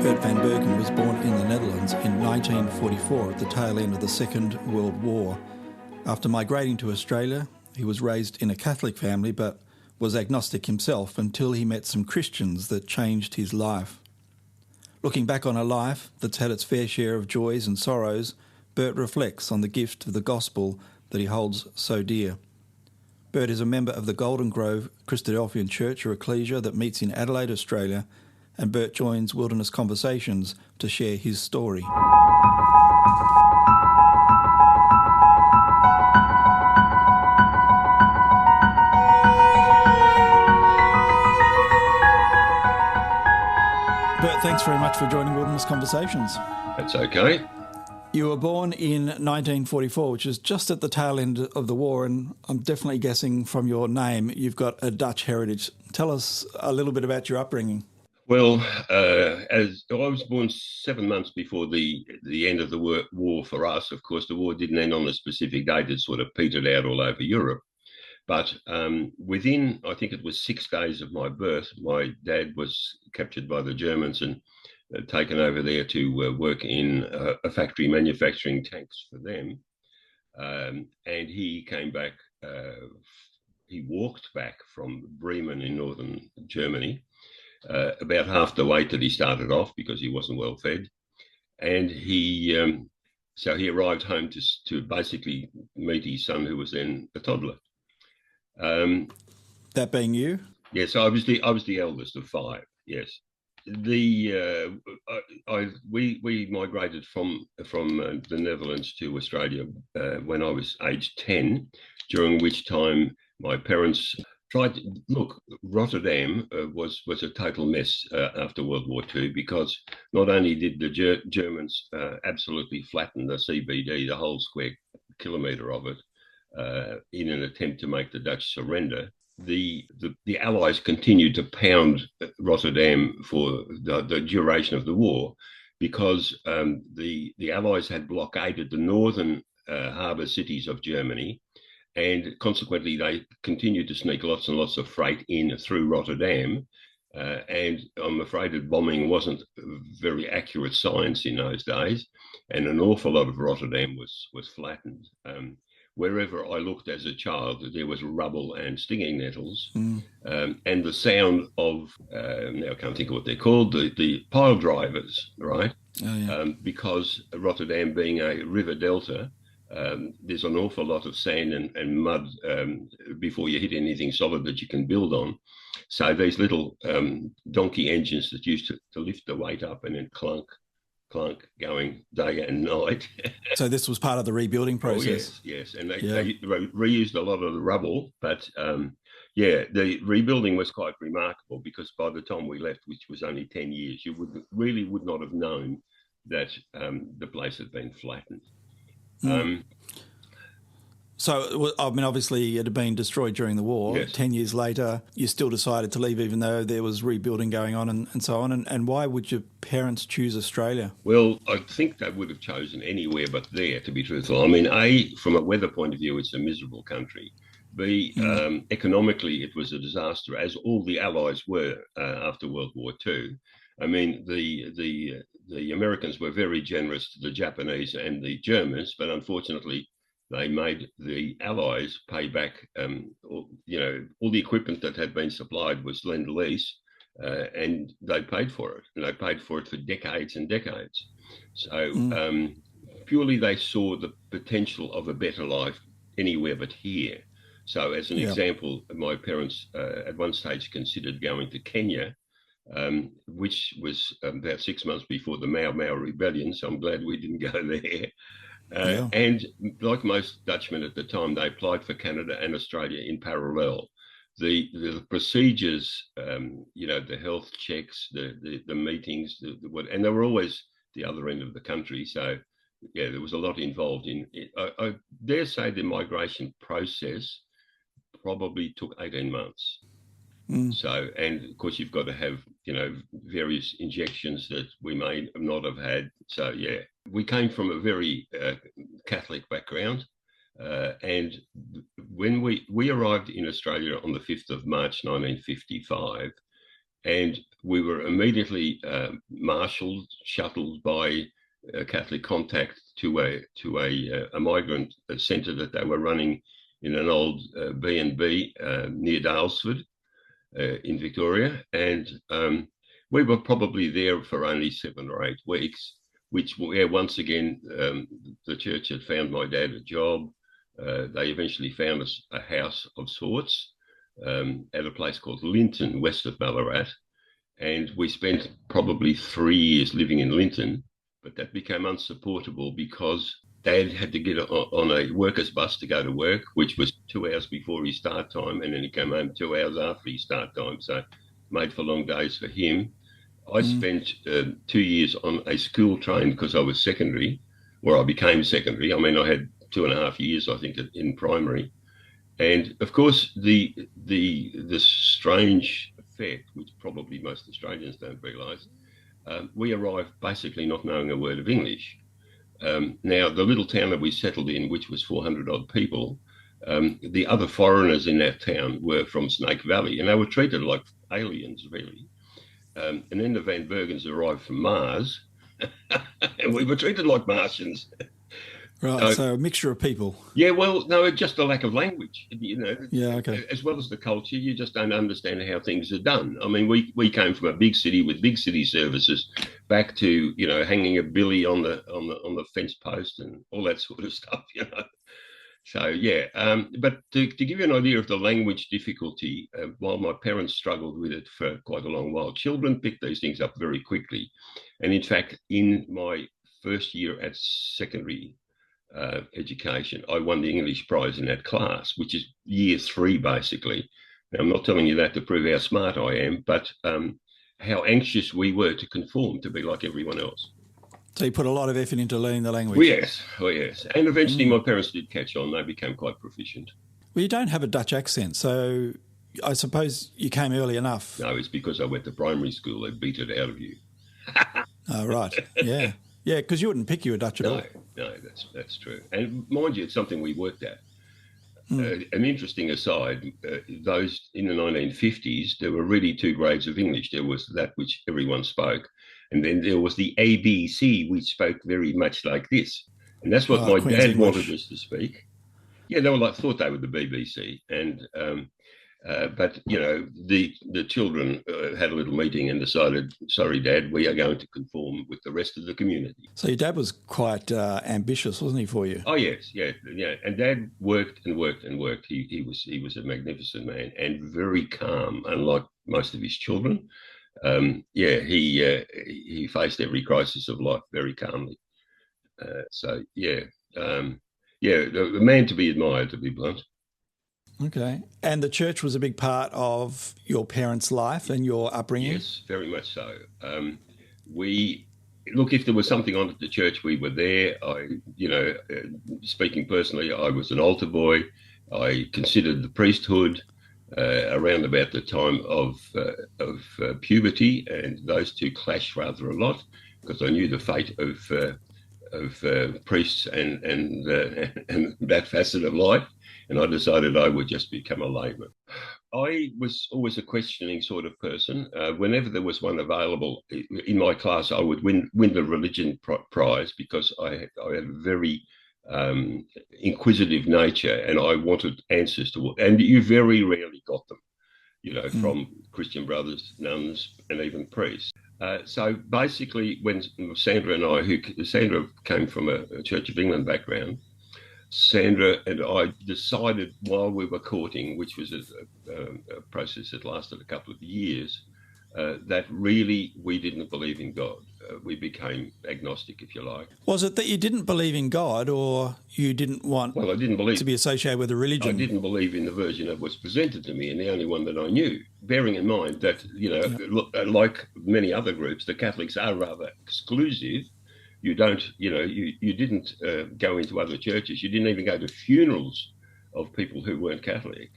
Bert van Bergen was born in the Netherlands in 1944 at the tail end of the Second World War. After migrating to Australia, he was raised in a Catholic family but was agnostic himself until he met some Christians that changed his life. Looking back on a life that's had its fair share of joys and sorrows, Bert reflects on the gift of the gospel that he holds so dear. Bert is a member of the Golden Grove Christadelphian Church or Ecclesia that meets in Adelaide, Australia, and Bert joins Wilderness Conversations to share his story. Bert, thanks very much for joining Wilderness Conversations. That's okay. You were born in 1944, which is just at the tail end of the war, and I'm definitely guessing from your name you've got a Dutch heritage. Tell us a little bit about your upbringing. Well, as I was born 7 months before the end of the war for us. Of course, the war didn't end on a specific date. It sort of petered out all over Europe. But within, I think it was 6 days of my birth, my dad was captured by the Germans and taken over there to work in a factory manufacturing tanks for them. And he came back, he walked back from Bremen in northern Germany, about half the weight that he started off because he wasn't well fed. And so he arrived home to basically meet his son, who was then a toddler. That being you? Yes, I was the eldest of 5. Yes, we migrated from the Netherlands to Australia when I was aged 10, during which time my parents tried to look. Rotterdam was a total mess after World War II, because not only did the Germans absolutely flatten the CBD, the whole square kilometre of it, in an attempt to make the Dutch surrender, the Allies continued to pound Rotterdam for the duration of the war, because the Allies had blockaded the northern harbour cities of Germany, and consequently they continued to sneak lots and lots of freight in through Rotterdam. And I'm afraid that bombing wasn't very accurate science in those days, and an awful lot of Rotterdam was flattened. Wherever I looked as a child, there was rubble and stinging nettles, and the sound of, now I can't think of what they're called, the pile drivers, right? Oh, yeah. Because Rotterdam being a river delta, there's an awful lot of sand and mud before you hit anything solid that you can build on. So these little donkey engines that used to lift the weight up and then clunk, going day and night. So this was part of the rebuilding process? Oh, yes. And they reused a lot of the rubble, but the rebuilding was quite remarkable, because by the time we left, which was only 10 years, you would not have known that the place had been flattened. So, I mean, obviously it had been destroyed during the war. Yes. 10 years later, you still decided to leave, even though there was rebuilding going on and so on. And why would your parents choose Australia? Well, I think they would have chosen anywhere but there, to be truthful. I mean, A, from a weather point of view, it's a miserable country. B, economically, it was a disaster, as all the Allies were after World War II. I mean, the Americans were very generous to the Japanese and the Germans, but unfortunately, they made the Allies pay back, all the equipment that had been supplied was lend-lease, and they paid for it. And they paid for it for decades and decades. So purely they saw the potential of a better life anywhere but here. So as an example, my parents at one stage considered going to Kenya, which was about 6 months before the Mau Mau rebellion. So I'm glad we didn't go there. And like most Dutchmen at the time, they applied for Canada and Australia in parallel. The procedures, the health checks, the meetings, and they were always the other end of the country. So, there was a lot involved in it. I dare say the migration process probably took 18 months. So, and of course, you've got to have, various injections that we may not have had. So, we came from a very Catholic background. And when we arrived in Australia on the 5th of March, 1955, and we were immediately marshalled, shuttled by Catholic Contact to a migrant centre that they were running in an old B&B near Daylesford in Victoria. And we were probably there for only 7 or 8 weeks, which once again, the church had found my dad a job. They eventually found us a house of sorts at a place called Linton, west of Ballarat. And we spent probably 3 years living in Linton, but that became unsupportable because Dad had to get on a workers' bus to go to work, which was 2 hours before his start time, and then he came home 2 hours after his start time. So made for long days for him. I spent 2 years on a school train because I was secondary, where I became secondary. I mean, I had 2.5 years, I think, in primary. And of course, the strange effect, which probably most Australians don't realise, we arrived basically not knowing a word of English. Now, the little town that we settled in, which was 400 odd people, the other foreigners in that town were from Snake Valley, and they were treated like aliens, really. And then the Van Bergens arrived from Mars, and we were treated like Martians. Right, so a mixture of people. Yeah, well, no, just a lack of language, you know. Yeah, okay. As well as the culture, you just don't understand how things are done. I mean, we came from a big city with big city services back to, you know, hanging a billy on the fence post and all that sort of stuff, you know. So, yeah, but to give you an idea of the language difficulty, while my parents struggled with it for quite a long while, children pick these things up very quickly. And in fact, in my first year at secondary education, I won the English prize in that class, which is year 3, basically. Now, I'm not telling you that to prove how smart I am, but how anxious we were to conform, to be like everyone else. So you put a lot of effort into learning the language? Oh, yes. And eventually my parents did catch on. They became quite proficient. Well, you don't have a Dutch accent, so I suppose you came early enough. No, it's because I went to primary school. They beat it out of you. Oh, right. Yeah. Yeah, because you wouldn't pick you a Dutch at all. No, that's true. And mind you, it's something we worked at. An interesting aside, those in the 1950s, there were really 2 grades of English. There was that which everyone spoke, and then there was the ABC, which spoke very much like this. And that's what my dad English. wanted us to speak. Yeah, they were thought they were the BBC. And but, you know, the children had a little meeting and decided, sorry, Dad, we are going to conform with the rest of the community. So your dad was quite ambitious, wasn't he, for you? Oh, yes, yeah. And Dad worked and worked and worked. He was a magnificent man and very calm, unlike most of his children. He faced every crisis of life very calmly. A man to be admired, to be blunt. Okay. And the church was a big part of your parents' life and your upbringing? Yes, very much so. If there was something on at the church, we were there. Speaking personally, I was an altar boy. I considered the priesthood around about the time of puberty, and those two clashed rather a lot because I knew the fate of priests and that facet of life. And I decided I would just become a layman. I was always a questioning sort of person. Whenever there was one available in my class, I would win the religion prize because I had a very inquisitive nature, and I wanted answers to. And you very rarely got them, from Christian brothers, nuns, and even priests. So basically, when Sandra and Sandra came from a Church of England background. Sandra and I decided while we were courting, which was a process that lasted a couple of years, that really we didn't believe in God. We became agnostic, if you like. Was it that you didn't believe in God, or you didn't want I didn't believe to be associated with a religion? I didn't believe in the version that was presented to me, and the only one that I knew, bearing in mind that, like many other groups, the Catholics are rather exclusive. You don't, you didn't go into other churches. You didn't even go to funerals of people who weren't Catholic.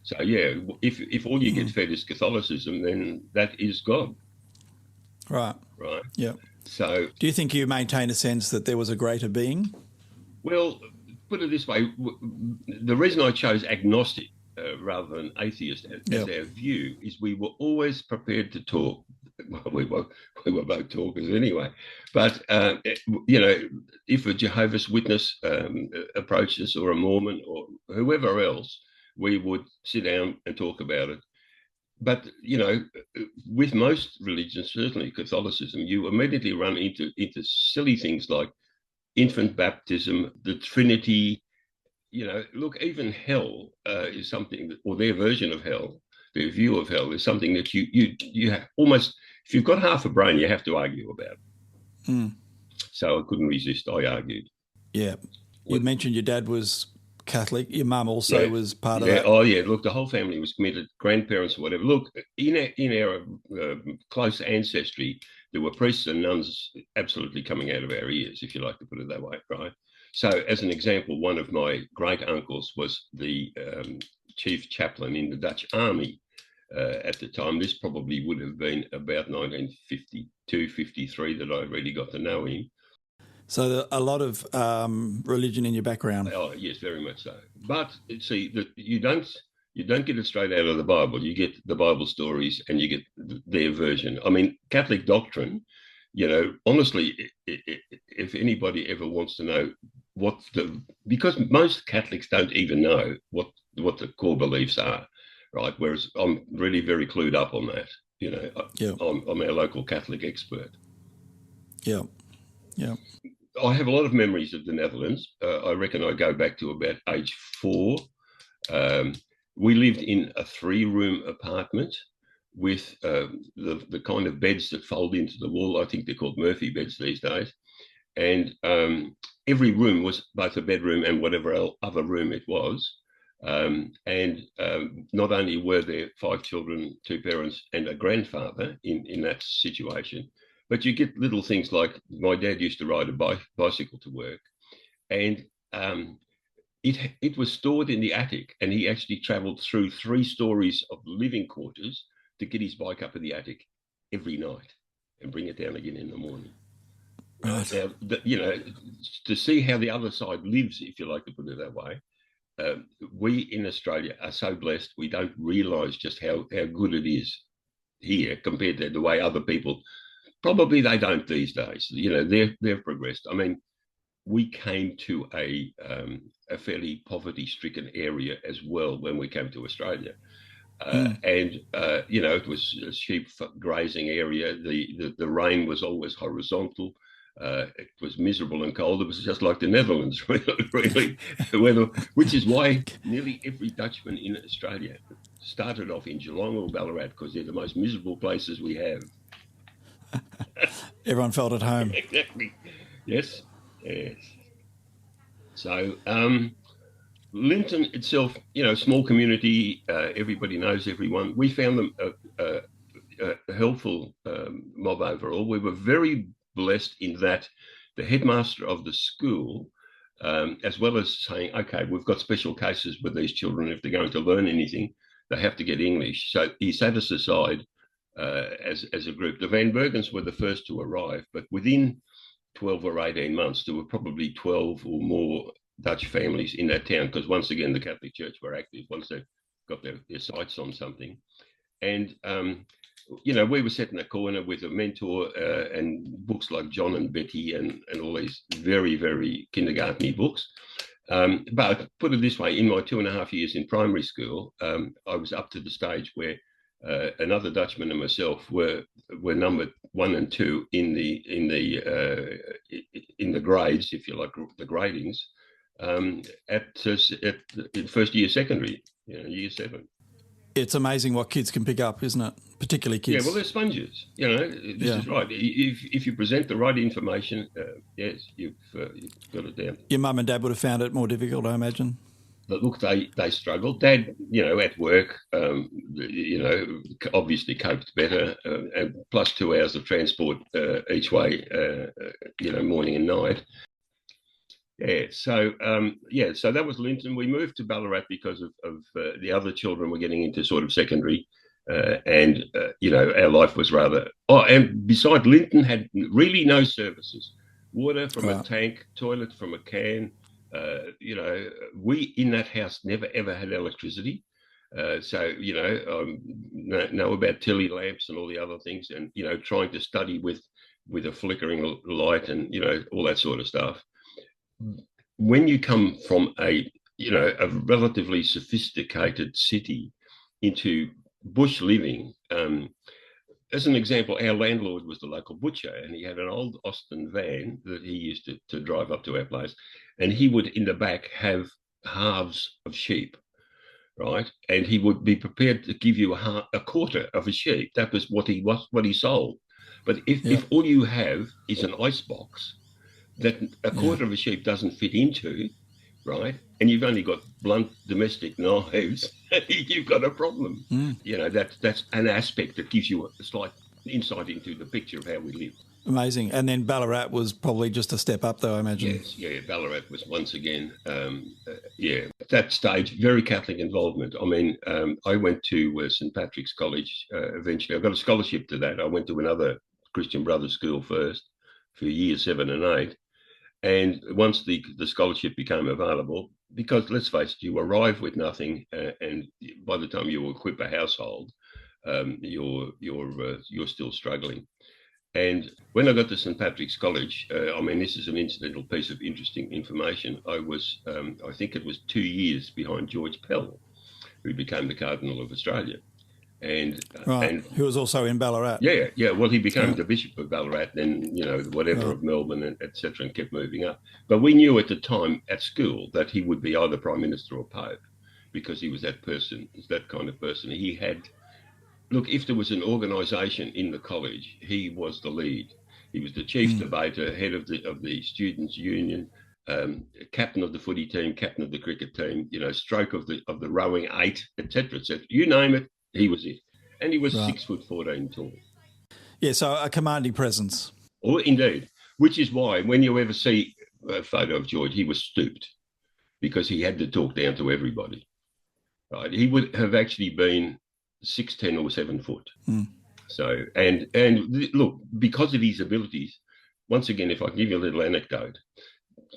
So, yeah, if all you get fed is Catholicism, then that is God. Right. Right. Yeah. So, do you think you maintain a sense that there was a greater being? Well, put it this way. The reason I chose agnostic rather than atheist as our view is we were always prepared to talk well, we were both talkers anyway. But if a Jehovah's Witness approached us, or a Mormon, or whoever else, we would sit down and talk about it. But with most religions, certainly Catholicism, you immediately run into silly things like infant baptism, the Trinity. Look, even hell is something or their version of hell, their view of hell, is something that you have almost, if you've got half a brain, you have to argue about. So I couldn't resist. I argued. Yeah. You mentioned your dad was Catholic. Your mum also was part of that. Oh, yeah. Look, the whole family was committed, grandparents or whatever. Look, in our close ancestry, there were priests and nuns absolutely coming out of our ears, if you like to put it that way, right? So, as an example, one of my great uncles was the chief chaplain in the Dutch army at the time. This probably would have been about 1952, 53 that I really got to know him. So a lot of religion in your background. Oh, yes, very much so. But see, you don't get it straight out of the Bible. You get the Bible stories, and you get their version. I mean, Catholic doctrine. Honestly, if anybody ever wants to know because most Catholics don't even know what the core beliefs are, right? Whereas I'm really very clued up on that. I'm our local Catholic expert. Yeah. I have a lot of memories of the Netherlands. I reckon I go back to about age 4. We lived in a 3-room apartment with the kind of beds that fold into the wall. I think they're called Murphy beds these days. And every room was both a bedroom and whatever other room it was. Not only were there 5 children, 2 parents and a grandfather in that situation, but you get little things like my dad used to ride a bicycle to work, and it was stored in the attic, and he actually travelled through 3 stories of living quarters to get his bike up in the attic every night and bring it down again in the morning. Right. Now, to see how the other side lives, if you like to put it that way, we in Australia are so blessed. We don't realise just how good it is here compared to the way other people. Probably they don't these days. They've progressed. I mean, we came to a fairly poverty-stricken area as well when we came to Australia, and it was a sheep grazing area. The rain was always horizontal. It was miserable and cold. It was just like the Netherlands, really. Which is why nearly every Dutchman in Australia started off in Geelong or Ballarat, because they're the most miserable places we have. Everyone felt at home. Exactly. Yes. So Linton itself, small community, everybody knows everyone. We found them a helpful mob overall. We were very blessed in that the headmaster of the school, as well as saying, okay, we've got special cases with these children. If they're going to learn anything, they have to get English. So he set us aside as a group. The Van Bergens were the first to arrive, but within 12 or 18 months, there were probably 12 or more Dutch families in that town, because once again, the Catholic Church were active once they got their sights on something. And, we were set in a corner with a mentor and books like John and Betty and all these very, very kindergarten-y books. But put it this way, in my 2.5 years in primary school, I was up to the stage where another Dutchman and myself were numbered 1 and 2 in the grades, if you like, the gradings, in first year secondary, year 7. It's amazing what kids can pick up, isn't it? Particularly kids. Yeah, well, they're sponges. This is right. If you present the right information, yes, you've got it down. Your mum and dad would have found it more difficult, I imagine. But look, they struggled. Dad, at work, obviously coped better, and plus 2 hours of transport each way, morning and night. Yeah, so that was Linton. We moved to Ballarat because of the other children were getting into sort of secondary, and our life was rather. Oh, and besides, Linton had really no services: water from a tank, toilet from a can. We in that house never ever had electricity. So, know about Tilly lamps and all the other things, and, trying to study with a flickering light and, all that sort of stuff. When you come from a relatively sophisticated city into bush living, as an example, our landlord was the local butcher, and he had an old Austin van that he used to drive up to our place, and he would in the back have halves of sheep, right? And he would be prepared to give you a quarter of a sheep. That was what he sold. But if all you have is an ice box that a quarter of a sheep doesn't fit into, right, and you've only got blunt domestic knives, you've got a problem. That's an aspect that gives you a slight insight into the picture of how we live. Amazing. And then Ballarat was probably just a step up, though, I imagine. Yes, yeah, Ballarat was once again, at that stage, very Catholic involvement. I mean, I went to St. Patrick's College eventually. I got a scholarship to that. I went to another Christian Brothers school first for years 7 and 8. And once the scholarship became available, because let's face it, you arrive with nothing, and by the time you equip a household, you're still struggling. And when I got to St. Patrick's College, this is an incidental piece of interesting information. I was, I think it was 2 years behind George Pell, who became the Cardinal of Australia. And who was also in Ballarat. Yeah. Well, he became the Bishop of Ballarat, then whatever of Melbourne, and etc., and kept moving up. But we knew at the time at school that he would be either Prime Minister or Pope, because he was that person, that kind of person. He had, look, if there was an organisation in the college, he was the lead. He was the chief debater, head of the students' union, captain of the footy team, captain of the cricket team. Stroke of the rowing 8, etc., etc. You name it. He was it. And he was 6'14" tall. Yeah, so a commanding presence. Oh, indeed. Which is why when you ever see a photo of George, he was stooped, because he had to talk down to everybody. Right? He would have actually been 6'10" or 7 foot. So, and look, because of his abilities, once again, if I can give you a little anecdote,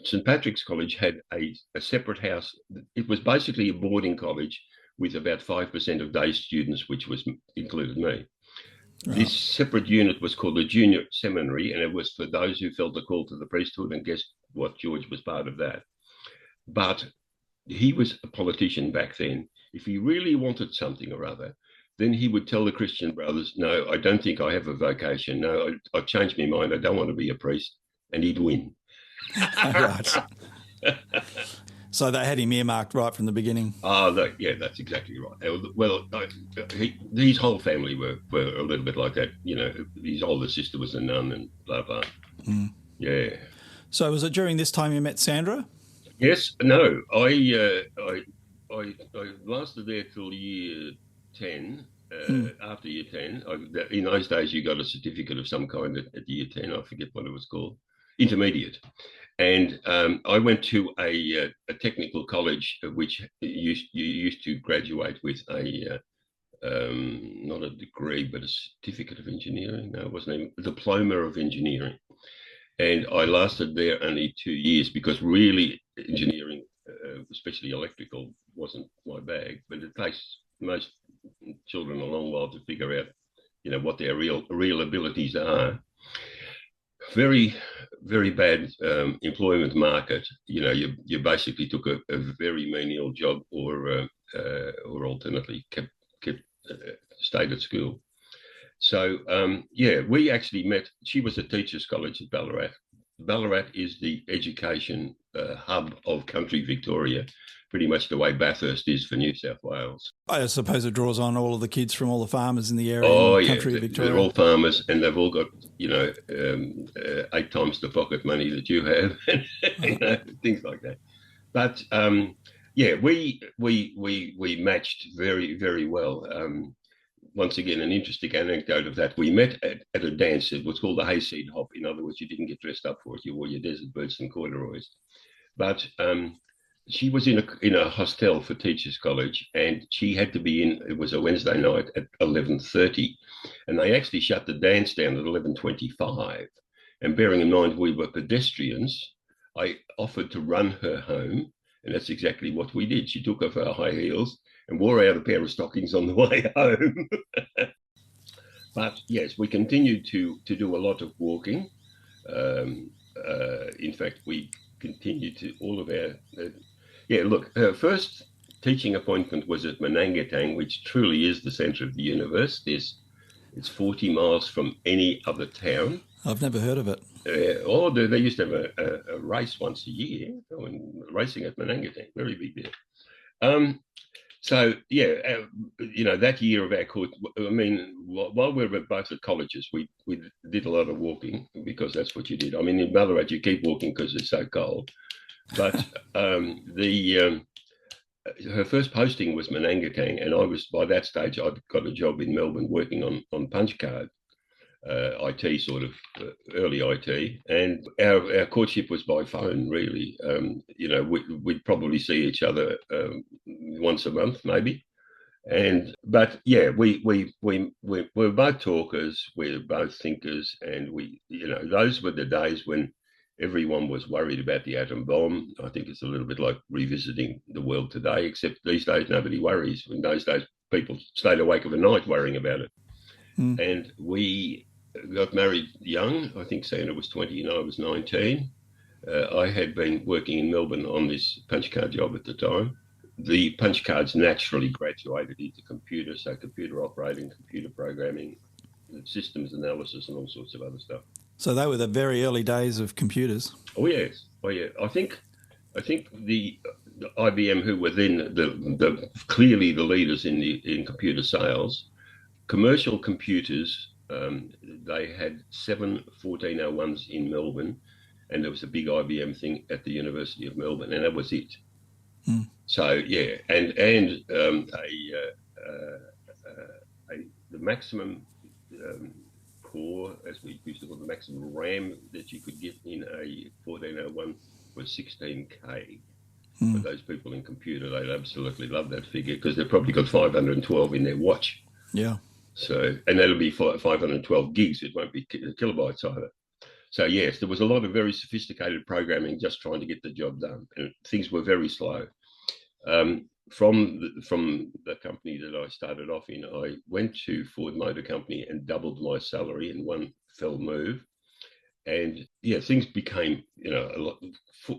St. Patrick's College had a separate house. It was basically a boarding college with about 5% of day students, which included me. Right. This separate unit was called the Junior Seminary, and it was for those who felt the call to the priesthood, and guess what? George was part of that. But he was a politician back then. If he really wanted something or other, then he would tell the Christian brothers, no, I don't think I have a vocation. No, I've changed my mind. I don't want to be a priest. And he'd win. Right. So they had him earmarked right from the beginning. Yeah, that's exactly right. Well, his whole family were a little bit like that. His older sister was a nun and blah, blah. Yeah. So was it during this time you met Sandra? Yes. No. I lasted there till year 10. After year 10, in those days, you got a certificate of some kind at year 10. I forget what it was called. Intermediate. And I went to a technical college, which you used to graduate with not a degree, but a certificate of engineering. No, it wasn't even a diploma of engineering. And I lasted there only 2 years, because really engineering, especially electrical, wasn't my bag. But it takes most children a long while to figure out, what their real abilities are. Very, very bad employment market. You basically took a very menial job, or alternately stayed at school. So we actually met. She was a teachers' college at Ballarat. Ballarat is the education hub of country Victoria, pretty much the way Bathurst is for New South Wales. I suppose it draws on all of the kids from all the farmers in the area. Oh, country Victoria. They're all farmers, and they've all got 8 times the pocket money that you have, things like that. But we matched very, very well. Once again, an interesting anecdote of that. We met at a dance. It was called the hayseed hop. In other words, you didn't get dressed up for it. You wore your desert boots and corduroys. But she was in a hostel for Teachers College, and she had to be in. It was a Wednesday night at 11:30, and they actually shut the dance down at 11:25. And bearing in mind we were pedestrians, I offered to run her home, and that's exactly what we did. She took off her high heels, and wore out a pair of stockings on the way home. But yes, we continued to do a lot of walking. In fact, we continued to all of our... look, her first teaching appointment was at Manangatang, which truly is the centre of the universe. It's 40 miles from any other town. I've never heard of it. They used to have a race once a year, racing at Manangatang, very big deal. That year of our course, I mean, while we were both at colleges, we did a lot of walking because that's what you did. I mean, in Ballarat, you keep walking because it's so cold. But her first posting was Manangatang, and by that stage, I'd got a job in Melbourne working on punch card. IT, sort of early IT, and our courtship was by phone. Really, we'd probably see each other once a month, maybe. But we're both talkers, we're both thinkers, and those were the days when everyone was worried about the atom bomb. I think it's a little bit like revisiting the world today, except these days nobody worries. In those days, people stayed awake of a night worrying about it. And we got married young. I think Sandra was 20 and I was 19. I had been working in Melbourne on this punch card job at the time. The punch cards naturally graduated into computer, so computer operating, computer programming, systems analysis, and all sorts of other stuff. So they were the very early days of computers. Oh yes, I think the IBM, who were then the clearly the leaders in computer sales, commercial computers. They had 7 1401s in Melbourne, and there was a big IBM thing at the University of Melbourne, and that was it. So the maximum core, as we used to call the maximum RAM that you could get in a 1401 was 16K. For those people in computer, they'd absolutely love that figure because they've probably got 512 in their watch. Yeah. So, and that'll be 512 gigs. It won't be kilobytes either. So yes, there was a lot of very sophisticated programming just trying to get the job done, and things were very slow. From the company that I started off in, I went to Ford Motor Company and doubled my salary in one fell move. And things became, a lot.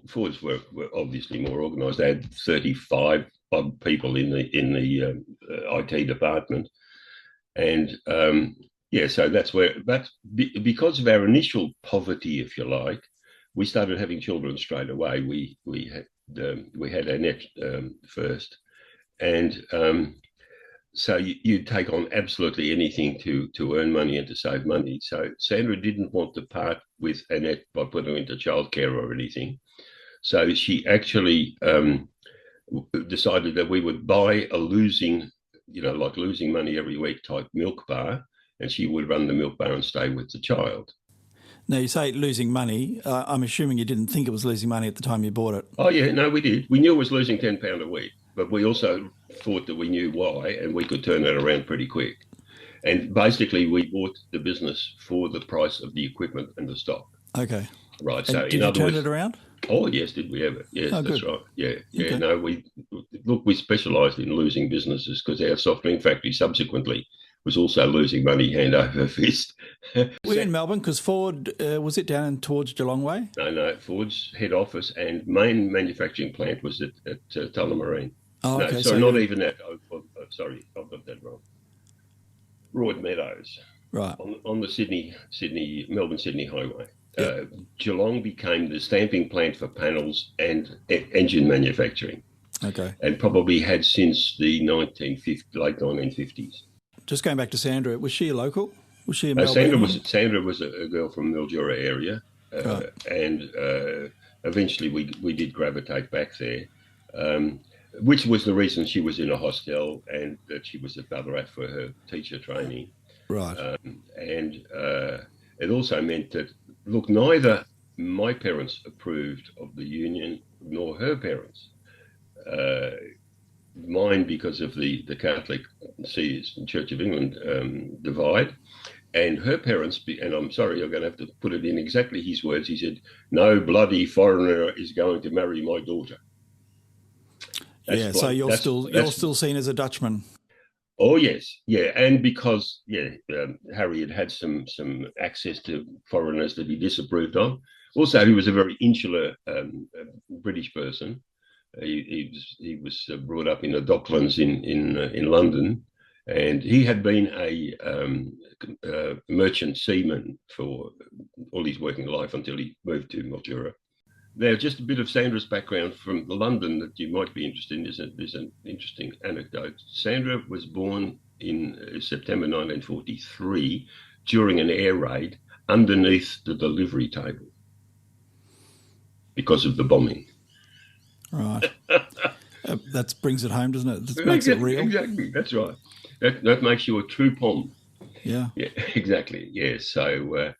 Fords were obviously more organised. They had 35 people in the IT department. And so that's because of our initial poverty, if you like, we started having children straight away. We had Annette first, and so you take on absolutely anything to earn money and to save money. So Sandra didn't want to part with Annette by putting her into childcare or anything. So she actually decided that we would buy a losing money every week type milk bar, and she would run the milk bar and stay with the child. Now, you say losing money. I'm assuming you didn't think it was losing money at the time you bought it. Oh, yeah, no, we did. We knew it was losing £10 a week, but we also thought that we knew why, and we could turn that around pretty quick. And basically, we bought the business for the price of the equipment and the stock. Okay. Right. And so did you turn it around? Oh, yes, did we ever? Yes, that's good. right. Yeah. Okay. No, we specialised in losing businesses because our soft drink factory subsequently was also losing money hand over fist. We're in Melbourne because Ford, was it down towards Geelong Way? No, Ford's head office and main manufacturing plant was at Tullamarine. Oh, okay. No, sorry, not even that. Sorry, I've got that wrong. Broadmeadows. Right. On the Melbourne-Sydney highway. Yep. Geelong became the stamping plant for panels and engine manufacturing. Okay. And probably had since the late 1950s. Just going back to Sandra, was she a local? Was she a Melbourne? Sandra was a girl from Mildura area, right. And eventually we did gravitate back there, which was the reason she was in a hostel and that she was at Ballarat for her teacher training. Right. And it also meant that, look, neither my parents approved of the union nor her parents. Mine because of the Catholic Church of England divide, and her parents, and I'm sorry, I'm going to have to put it in exactly his words. He said, "No bloody foreigner is going to marry my daughter." So you're still seen as a Dutchman. Oh yes, yeah, and because Harry had some access to foreigners that he disapproved of. Also, he was a very insular British person. He was brought up in the Docklands in London, and he had been a merchant seaman for all his working life until he moved to Mildura. Now, just a bit of Sandra's background from London that you might be interested in. There's an interesting anecdote. Sandra was born in September 1943 during an air raid underneath the delivery table because of the bombing. Right. That brings it home, doesn't it? That makes it real. Exactly. That's right. That makes you a true Pom. Yeah. Yeah, exactly. Yeah. So,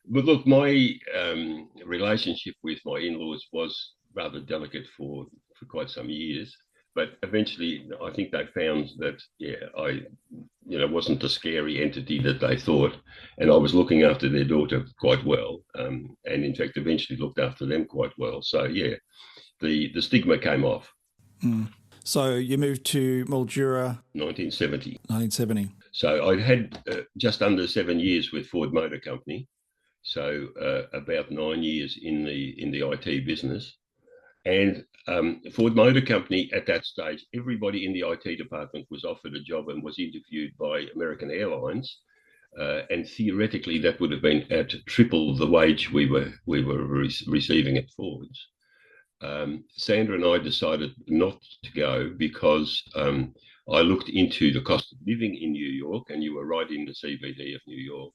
but look, my relationship with my in-laws was rather delicate for quite some years. But eventually, I think they found that, I wasn't the scary entity that they thought. And I was looking after their daughter quite well. And in fact, eventually looked after them quite well. So, the stigma came off. Mm. So you moved to Mildura? 1970. 1970. So I'd had just under 7 years with Ford Motor Company. So about 9 years in the IT business. And Ford Motor Company at that stage, everybody in the IT department was offered a job and was interviewed by American Airlines. And theoretically, that would have been at triple the wage we were receiving at Ford's. Sandra and I decided not to go because I looked into the cost of living in New York, and you were right in the CBD of New York.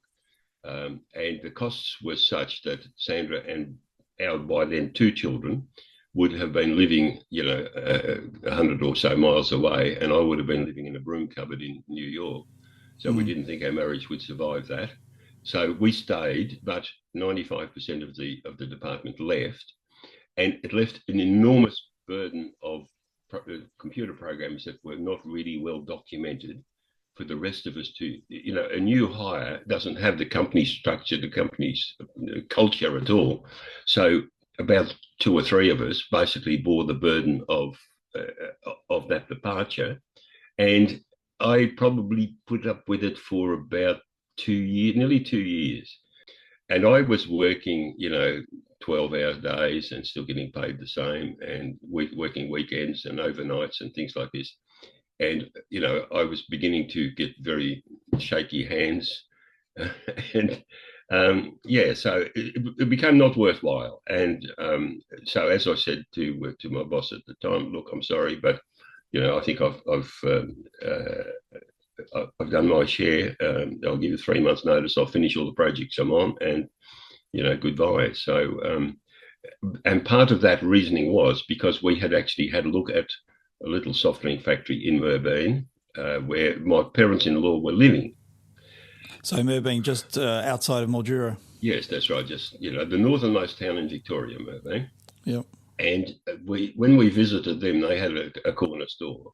And the costs were such that Sandra and our, by then, 2 children would have been living, 100 or so miles away, and I would have been living in a broom cupboard in New York. So we didn't think our marriage would survive that. So we stayed, but 95% of the department left, and it left an enormous burden of computer programs that were not really well documented for the rest of us to, a new hire doesn't have the company structure, the company's culture at all. So about 2 or 3 of us basically bore the burden of that departure. And I probably put up with it for about 2 years, nearly 2 years. And I was working, 12-hour days and still getting paid the same, and working weekends and overnights and things like this. And, I was beginning to get very shaky hands. And, so it became not worthwhile. And so, as I said to my boss at the time, look, I'm sorry, but, I think I've done my share. I'll give you 3 months' notice. I'll finish all the projects I'm on, and, goodbye. So, and part of that reasoning was because we had actually had a look at a little soft drink factory in Merbein, where my parents-in-law were living. So Merbein, just outside of Mildura. Yes, that's right. Just, the northernmost town in Victoria, Merbein. Yep. And when we visited them, they had a corner store.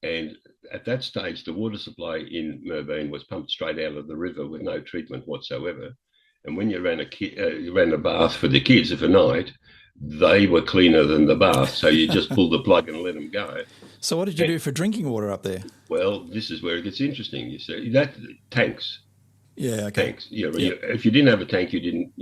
And at that stage, the water supply in Merbein was pumped straight out of the river with no treatment whatsoever. And when you ran a bath for the kids of a night, they were cleaner than the bath. So you just pulled the plug and let them go. So what did you do for drinking water up there? Well, this is where it gets interesting. You see, tanks. Yeah, okay. Tanks. If you didn't have a tank, you didn't.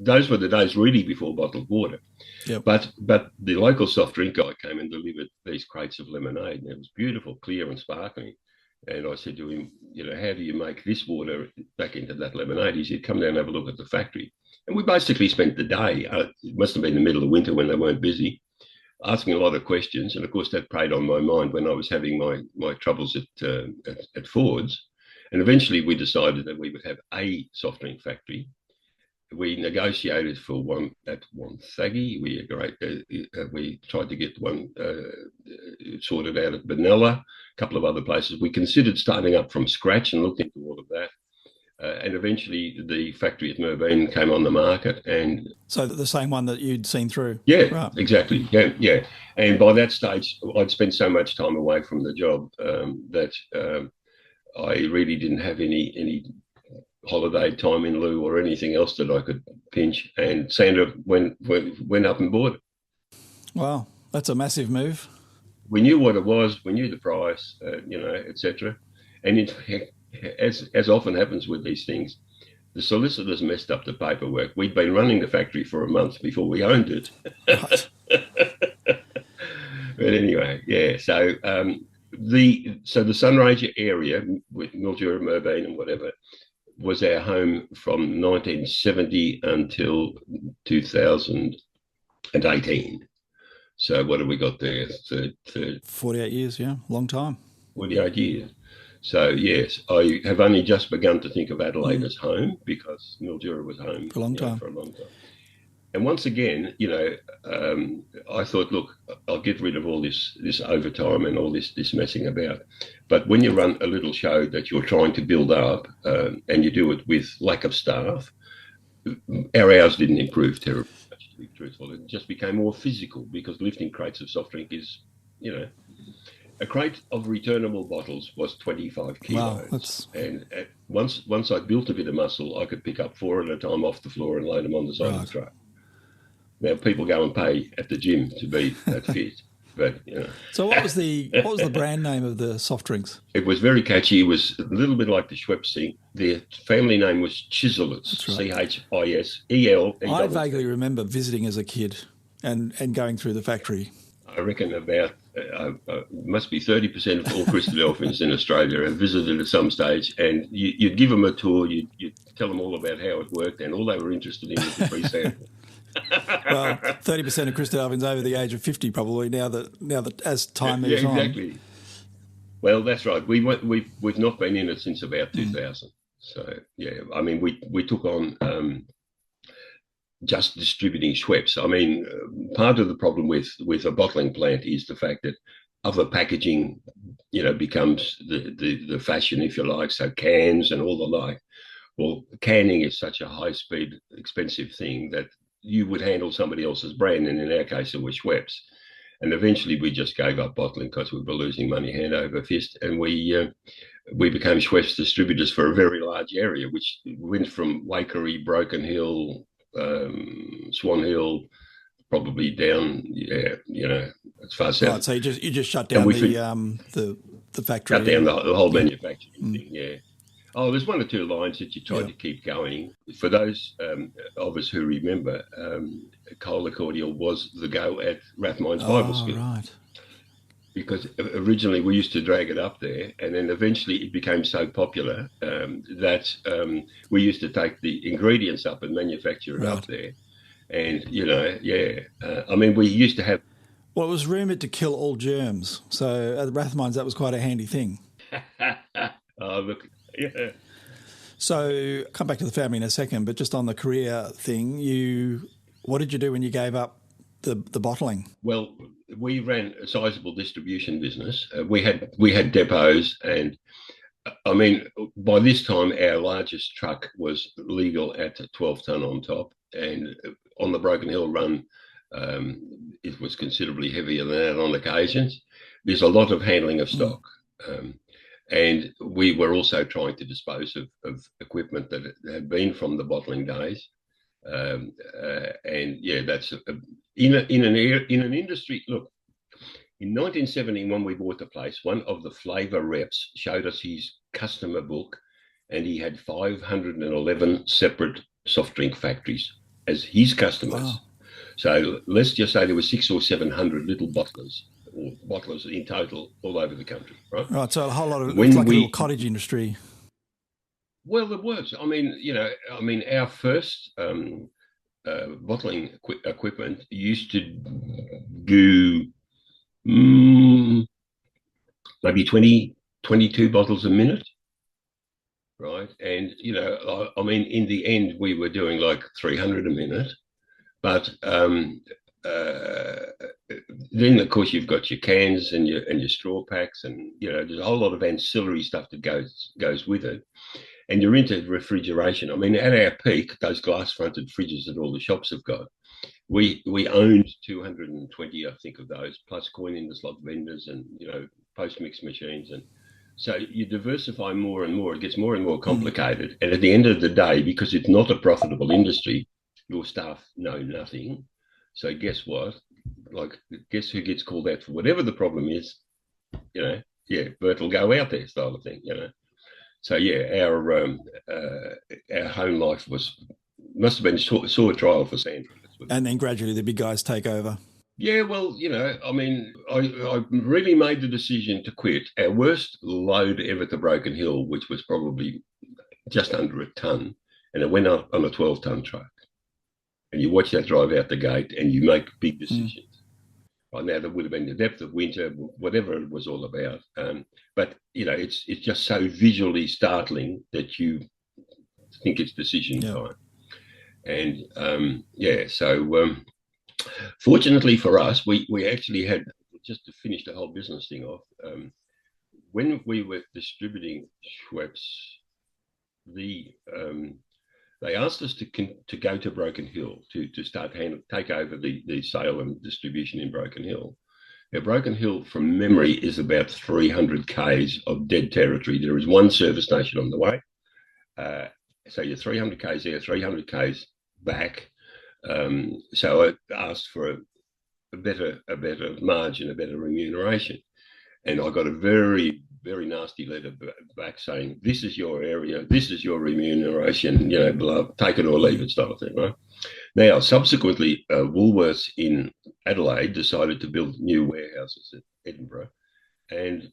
Those were the days really before bottled water. Yep. But the local soft drink guy came and delivered these crates of lemonade, and it was beautiful, clear and sparkling. And I said to him, how do you make this water back into that lemonade? He said, come down and have a look at the factory. And we basically spent the day. It must have been the middle of winter when they weren't busy, asking a lot of questions. And of course, that preyed on my mind when I was having my troubles at Ford's. And eventually we decided that we would have a soft drink factory. We negotiated for one at Wonthaggi. We tried to get one sorted out at Benalla, a couple of other places. We considered starting up from scratch and looked into all of that. And eventually the factory at Merbein came on the market. And so the same one that you'd seen through? Yeah, right. Exactly. Yeah. And by that stage, I'd spent so much time away from the job that I really didn't have any holiday time in lieu or anything else that I could pinch. And Sandra went up and bought it. Wow, that's a massive move. we knew what it was, we knew the price, etc. And in fact, as often happens with these things, the solicitors messed up the paperwork. We'd been running the factory for a month before we owned it. Right. But anyway, yeah. So the Sunraysia area with Mildura, Merbein, and whatever was our home from 1970 until 2018. So what have we got there? 48 years, yeah, long time. 48 years. So yes, I have only just begun to think of Adelaide as home, because Mildura was home For a long time. For a long time. And once again, I thought, look, I'll get rid of all this overtime and all this messing about. But when you run a little show that you're trying to build up, and you do it with lack of staff, our hours didn't improve terribly much, to be truthful. It just became more physical, because lifting crates of soft drink is, a crate of returnable bottles was 25 kilos. Wow, and once I built a bit of muscle, I could pick up 4 at a time off the floor and load them on the side of the truck. Now people go and pay at the gym to be that fit, but So what was the brand name of the soft drinks? It was very catchy. It was a little bit like the Schweppes thing. Their family name was Chiselers, right. Chisel. I vaguely remember visiting as a kid and going through the factory. I reckon about must be 30% of all Christadelphians in Australia have visited at some stage, and you'd give them a tour, you'd tell them all about how it worked, and all they were interested in was the free sample. Well, 30% of Christadelphians over the age of 50 probably now that as time moves on. Exactly. Well, that's right. We've not been in it since about 2000. So yeah, I mean we took on just distributing Schweppes. I mean, part of the problem with a bottling plant is the fact that other packaging, becomes the fashion, if you like. So cans and all the like. Well, canning is such a high-speed, expensive thing that you would handle somebody else's brand, and in our case it was Schweppes. And eventually we just gave up bottling because we were losing money hand over fist, and we became Schweppes distributors for a very large area, which went from Waikerie, Broken Hill, Swan Hill, probably down, as far south. Right, so you just shut down the factory. Shut down the whole manufacturing thing, yeah. Oh, there's 1 or 2 lines that you tried to keep going. For those of us who remember, Cola Cordial was the go at Rathmines Bible School. Right. Because originally we used to drag it up there, and then eventually it became so popular that we used to take the ingredients up and manufacture it up there. And, I mean, we used to have... Well, it was rumoured to kill all germs. So at Rathmines, that was quite a handy thing. Oh, look... Yeah. So come back to the family in a second, but just on the career thing, what did you do when you gave up the bottling? Well, we ran a sizable distribution business. We had depots, and I mean, by this time our largest truck was legal at 12 ton on top, and on the Broken Hill run, it was considerably heavier than that on occasions. There's a lot of handling of stock. And we were also trying to dispose of equipment that had been from the bottling days, and yeah, that's in an industry. Look, in 1970, when we bought the place, one of the flavour reps showed us his customer book, and he had 511 separate soft drink factories as his customers. Wow. So let's just say there were 600 or 700 little bottlers. Or bottlers in total all over the country, right? Right, so a whole lot of, it's like a little cottage industry. Well, it was. I mean, our first bottling equipment used to do maybe 22 bottles a minute, right? And, I mean, in the end, we were doing like 300 a minute, but... then of course you've got your cans and your straw packs, and there's a whole lot of ancillary stuff that goes with it, and you're into refrigeration. I mean, at our peak, those glass fronted fridges that all the shops have got, we owned 220, I think, of those, plus coin in the slot vendors and post mix machines, and so you diversify more and more. It gets more and more complicated, and at the end of the day, because it's not a profitable industry, your staff know nothing. So guess what? Like, guess who gets called out for whatever the problem is? Bert will go out there, style of thing. So our home life must have been a sore trial for Sandra. And then gradually the big guys take over. Yeah, well, I mean, I really made the decision to quit. Our worst load ever to Broken Hill, which was probably just under a ton, and it went up on a 12-ton truck. And you watch that drive out the gate, and you make big decisions. Right now, there would have been the depth of winter, whatever it was all about. But it's just so visually startling that you think it's decision time. And fortunately for us, we actually had, just to finish the whole business thing off, when we were distributing Schweppes, they asked us to go to Broken Hill to start take over the sale and distribution in Broken Hill. Now, Broken Hill, from memory, is about 300 k's of dead territory. There is one service station on the way. So you're 300 k's there, 300 k's back. So I asked for a better margin, a better remuneration. And I got a very, very nasty letter back saying, this is your area, this is your remuneration, take it or leave it, style of thing, right? Now, subsequently, Woolworths in Adelaide decided to build new warehouses at Edinburgh. And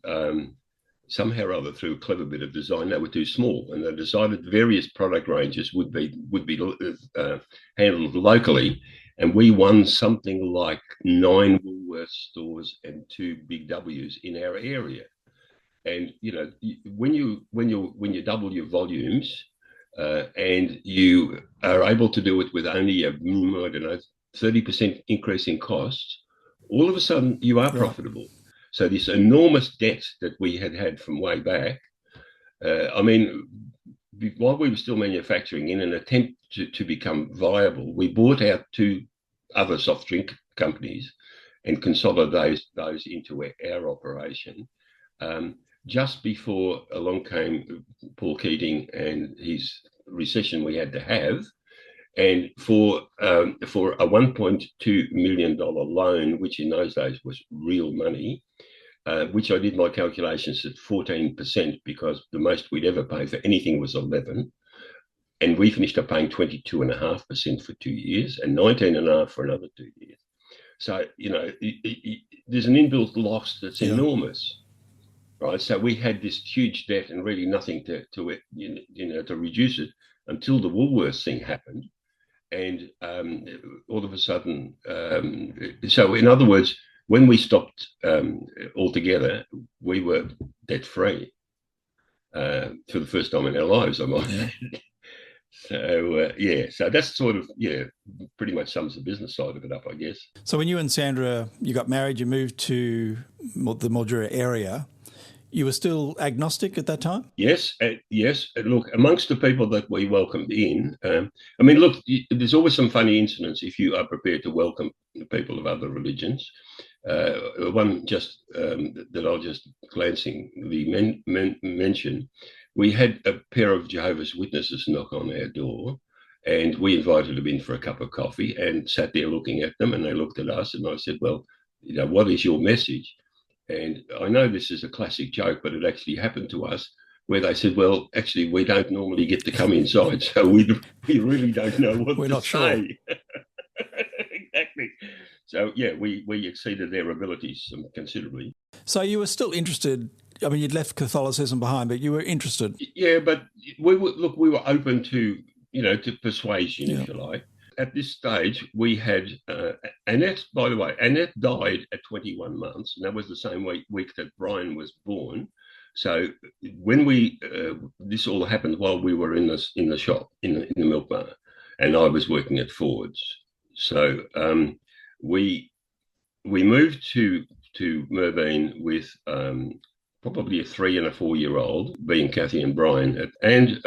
somehow or other, through a clever bit of design, they were too small, and they decided various product ranges would be handled locally. And we won something like 9 Woolworths stores and 2 Big W's in our area. And when you double your volumes and you are able to do it with only a 30% increase in costs, all of a sudden you are profitable. So this enormous debt that we had from way back, while we were still manufacturing, in an attempt to become viable, we bought out 2 other soft drink companies and consolidated those into our operation. Just before along came Paul Keating and his recession we had to have, and for a $1.2 million loan, which in those days was real money, which I did my calculations at 14%, because the most we'd ever pay for anything was 11%. And we finished up paying 22.5% for 2 years and 19.5% for another 2 years. So, there's an inbuilt loss that's enormous, right? So we had this huge debt and really nothing to reduce it until the Woolworths thing happened. And all of a sudden, so in other words, when we stopped altogether, we were debt-free for the first time in our lives, I might add. So that's sort of, pretty much sums the business side of it up, I guess. So when you and Sandra, you got married, you moved to the Mildura area, you were still agnostic at that time? Yes. Look, amongst the people that we welcomed in, look, there's always some funny incidents if you are prepared to welcome people of other religions. One just that I'll just glancingly mention, we had a pair of Jehovah's Witnesses knock on our door, and we invited them in for a cup of coffee and sat there looking at them, and they looked at us, and I said, well, what is your message? And I know this is a classic joke, but it actually happened to us, where they said, well, actually, we don't normally get to come inside, so we really don't know what to say. Exactly. So, we exceeded their abilities considerably. So you were still interested. I mean, you'd left Catholicism behind, but you were interested. Yeah, but we were open to, to persuasion, if you like. At this stage, we had Annette, by the way, Annette died at 21 months, and that was the same week that Brian was born. So when this all happened while we were in the shop, in the milk bar, and I was working at Ford's. So we moved to Merbein with probably a 3 and a 4-year-old, being Kathy and Brian. And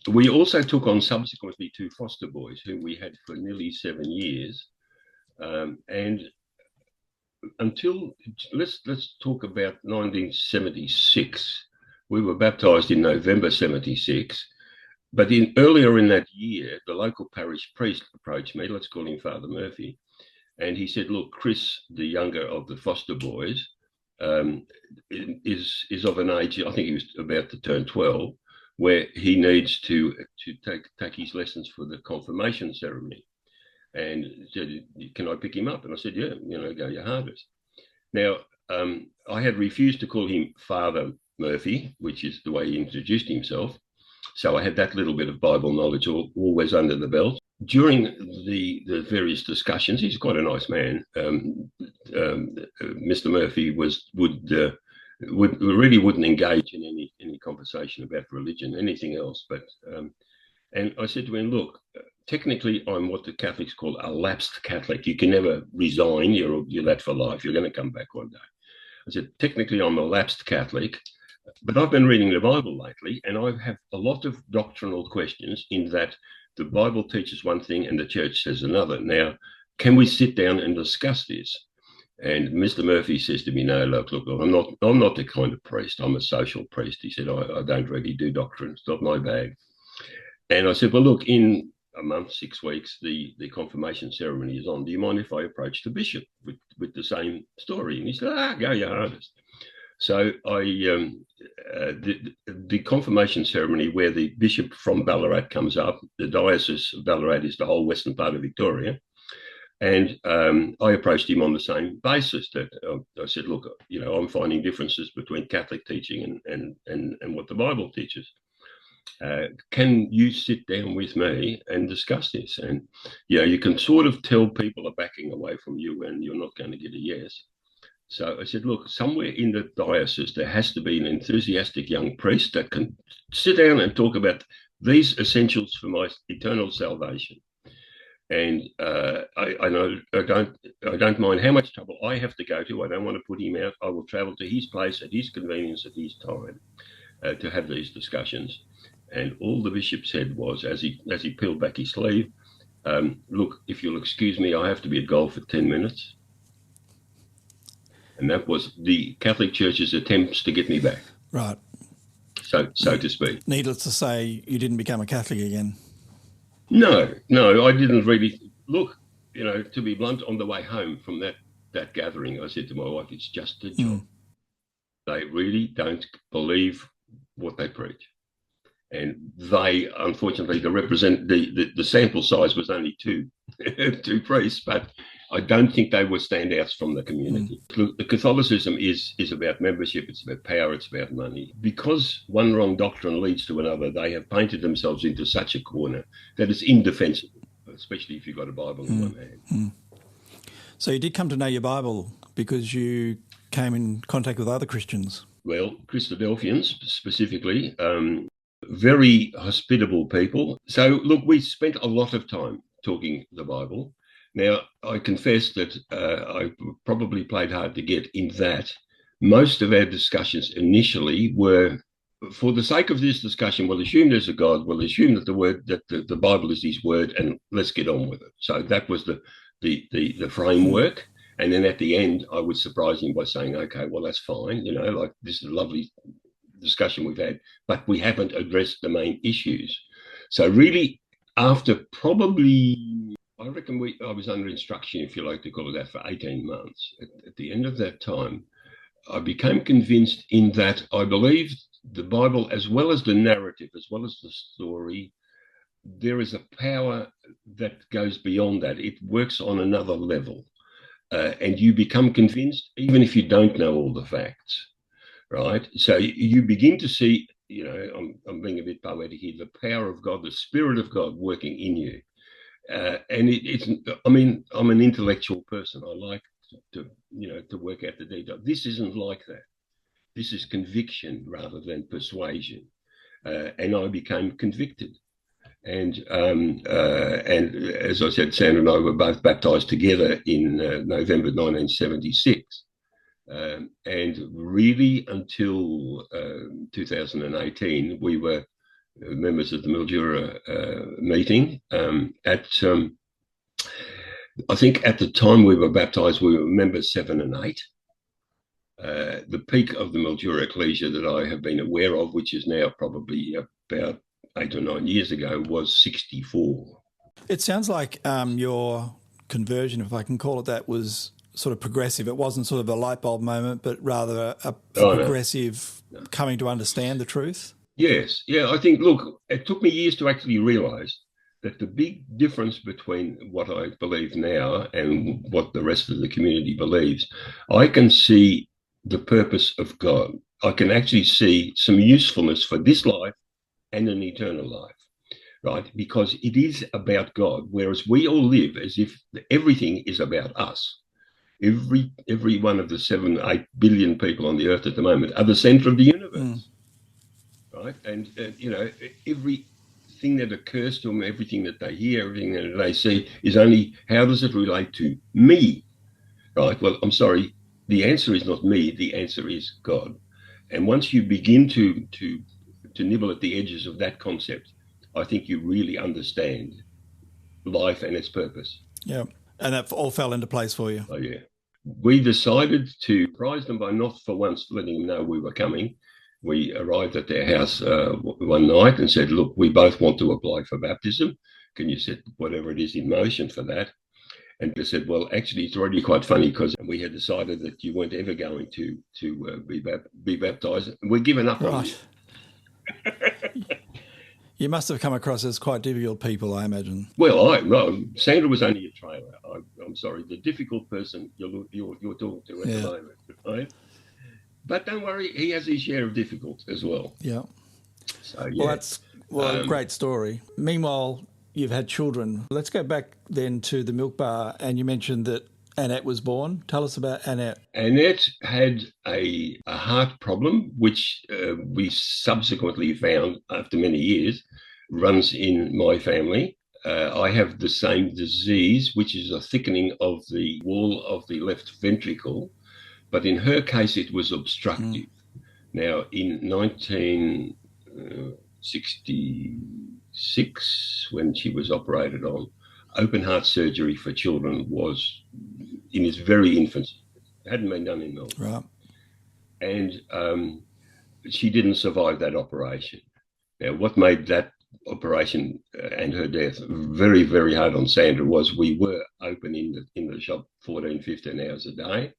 we also took on subsequently 2 foster boys who we had for nearly 7 years. And until, let's talk about 1976. We were baptised in November 76. But earlier in that year, the local parish priest approached me, let's call him Father Murphy, And he said, look, Chris, the younger of the foster boys, is of an age, I think he was about to turn 12, where he needs to take his lessons for the confirmation ceremony. And he said, can I pick him up? And I said, yeah, go your hardest. Now, I had refused to call him Father Murphy, which is the way he introduced himself. So I had that little bit of Bible knowledge always under the belt. During the various discussions, he's quite a nice man. Mr. Murphy really wouldn't engage in any conversation about religion, anything else. But and I said to him, look, technically I'm what the Catholics call a lapsed Catholic. You can never resign. You're that for life. You're going to come back one day. I said, technically I'm a lapsed Catholic, but I've been reading the Bible lately, and I have a lot of doctrinal questions in that the Bible teaches one thing and the church says another. Now, can we sit down and discuss this? And Mr. Murphy says to me, no, look, I'm not the kind of priest. I'm a social priest. He said, I don't really do doctrine. It's not my bag. And I said, well, look, in a month, 6 weeks, the confirmation ceremony is on. Do you mind if I approach the bishop with the same story? And he said, go your hardest. So the confirmation ceremony, where the bishop from Ballarat comes up, the diocese of Ballarat is the whole western part of Victoria. And I approached him on the same basis that I said, look, I'm finding differences between Catholic teaching and what the Bible teaches. Can you sit down with me and discuss this? And, you can sort of tell people are backing away from you and you're not going to get a yes. So I said, look, somewhere in the diocese, there has to be an enthusiastic young priest that can sit down and talk about these essentials for my eternal salvation. And I don't mind how much trouble I have to go to. I don't want to put him out. I will travel to his place at his convenience, at his time, to have these discussions. And all the bishop said was, as he peeled back his sleeve, look, if you'll excuse me, I have to be at golf for 10 minutes. And that was the Catholic Church's attempts to get me back. Right. So to speak. Needless to say, you didn't become a Catholic again. No, I didn't really. Look, to be blunt, on the way home from that gathering, I said to my wife, it's just a job. They really don't believe what they preach. And they, unfortunately, the sample size was only two priests, but I don't think they were standouts from the community. Look, the Catholicism is about membership, it's about power, it's about money. Because one wrong doctrine leads to another, they have painted themselves into such a corner that it's indefensible, especially if you've got a Bible in one hand. So you did come to know your Bible because you came in contact with other Christians. Well, Christadelphians specifically, very hospitable people. So, look, we spent a lot of time talking the Bible. Now, I confess that I probably played hard to get in that most of our discussions initially were, for the sake of this discussion, we'll assume there's a God, we'll assume that the Bible is his word, and let's get on with it. So that was the framework. And then at the end, I would surprise him by saying, okay, well, that's fine. This is a lovely discussion we've had, but we haven't addressed the main issues. So really, after probably, I reckon I was under instruction, if you like to call it that, for 18 months. At the end of that time, I became convinced in that I believed the Bible, as well as the narrative, as well as the story, there is a power that goes beyond that. It works on another level. And you become convinced, even if you don't know all the facts. Right, so you begin to see, I'm being a bit poetic here, the power of God, the Spirit of God working in you, and I'm an intellectual person. I like to work out the detail. This isn't like that. This is conviction rather than persuasion, and I became convicted. And as I said, Sandra and I were both baptised together in November 1976. And really until 2018, we were members of the Mildura meeting. I think at the time we were baptised, we were members 7 and 8. The peak of the Mildura ecclesia that I have been aware of, which is now probably about 8 or 9 years ago, was 64. It sounds like your conversion, if I can call it that, was sort of progressive. It wasn't sort of a light bulb moment, but rather a progressive coming to understand the truth. Yes. Yeah, I think, look, it took me years to actually realise that the big difference between what I believe now and what the rest of the community believes, I can see the purpose of God. I can actually see some usefulness for this life and an eternal life, right? Because it is about God, whereas we all live as if everything is about us. Every one of the 7-8 billion people on the earth at the moment are the centre of the universe, right? And everything that occurs to them, everything that they hear, everything that they see is only how does it relate to me, right? Well, I'm sorry, the answer is not me. The answer is God. And once you begin to nibble at the edges of that concept, I think you really understand life and its purpose. Yeah, and that all fell into place for you. Oh, yeah. We decided to surprise them by not for once letting them know we were coming. We arrived at their house one night and said, look, we both want to apply for baptism. Can you set whatever it is in motion for that? And they said, well, actually, it's already quite funny because we had decided that you weren't ever going to be baptised. We're giving up on you. You must have come across as quite difficult people, I imagine. Well, no, Sandra was only a trailer. I'm sorry, the difficult person you're talking to at the moment, right? But don't worry, he has his share of difficult as well. Yeah. So, yeah. Well, that's a great story. Meanwhile, you've had children. Let's go back then to the milk bar, and you mentioned that Annette was born. Tell us about Annette. Annette had a heart problem, which we subsequently found after many years runs in my family. I have the same disease, which is a thickening of the wall of the left ventricle, but in her case it was obstructive. Now, in 1966, when she was operated on, open heart surgery for children was in its very infancy. It hadn't been done in Melbourne. Right. And she didn't survive that operation. Now, what made that operation and her death very, very hard on Sandra was we were open in the shop 14, 15 hours a day.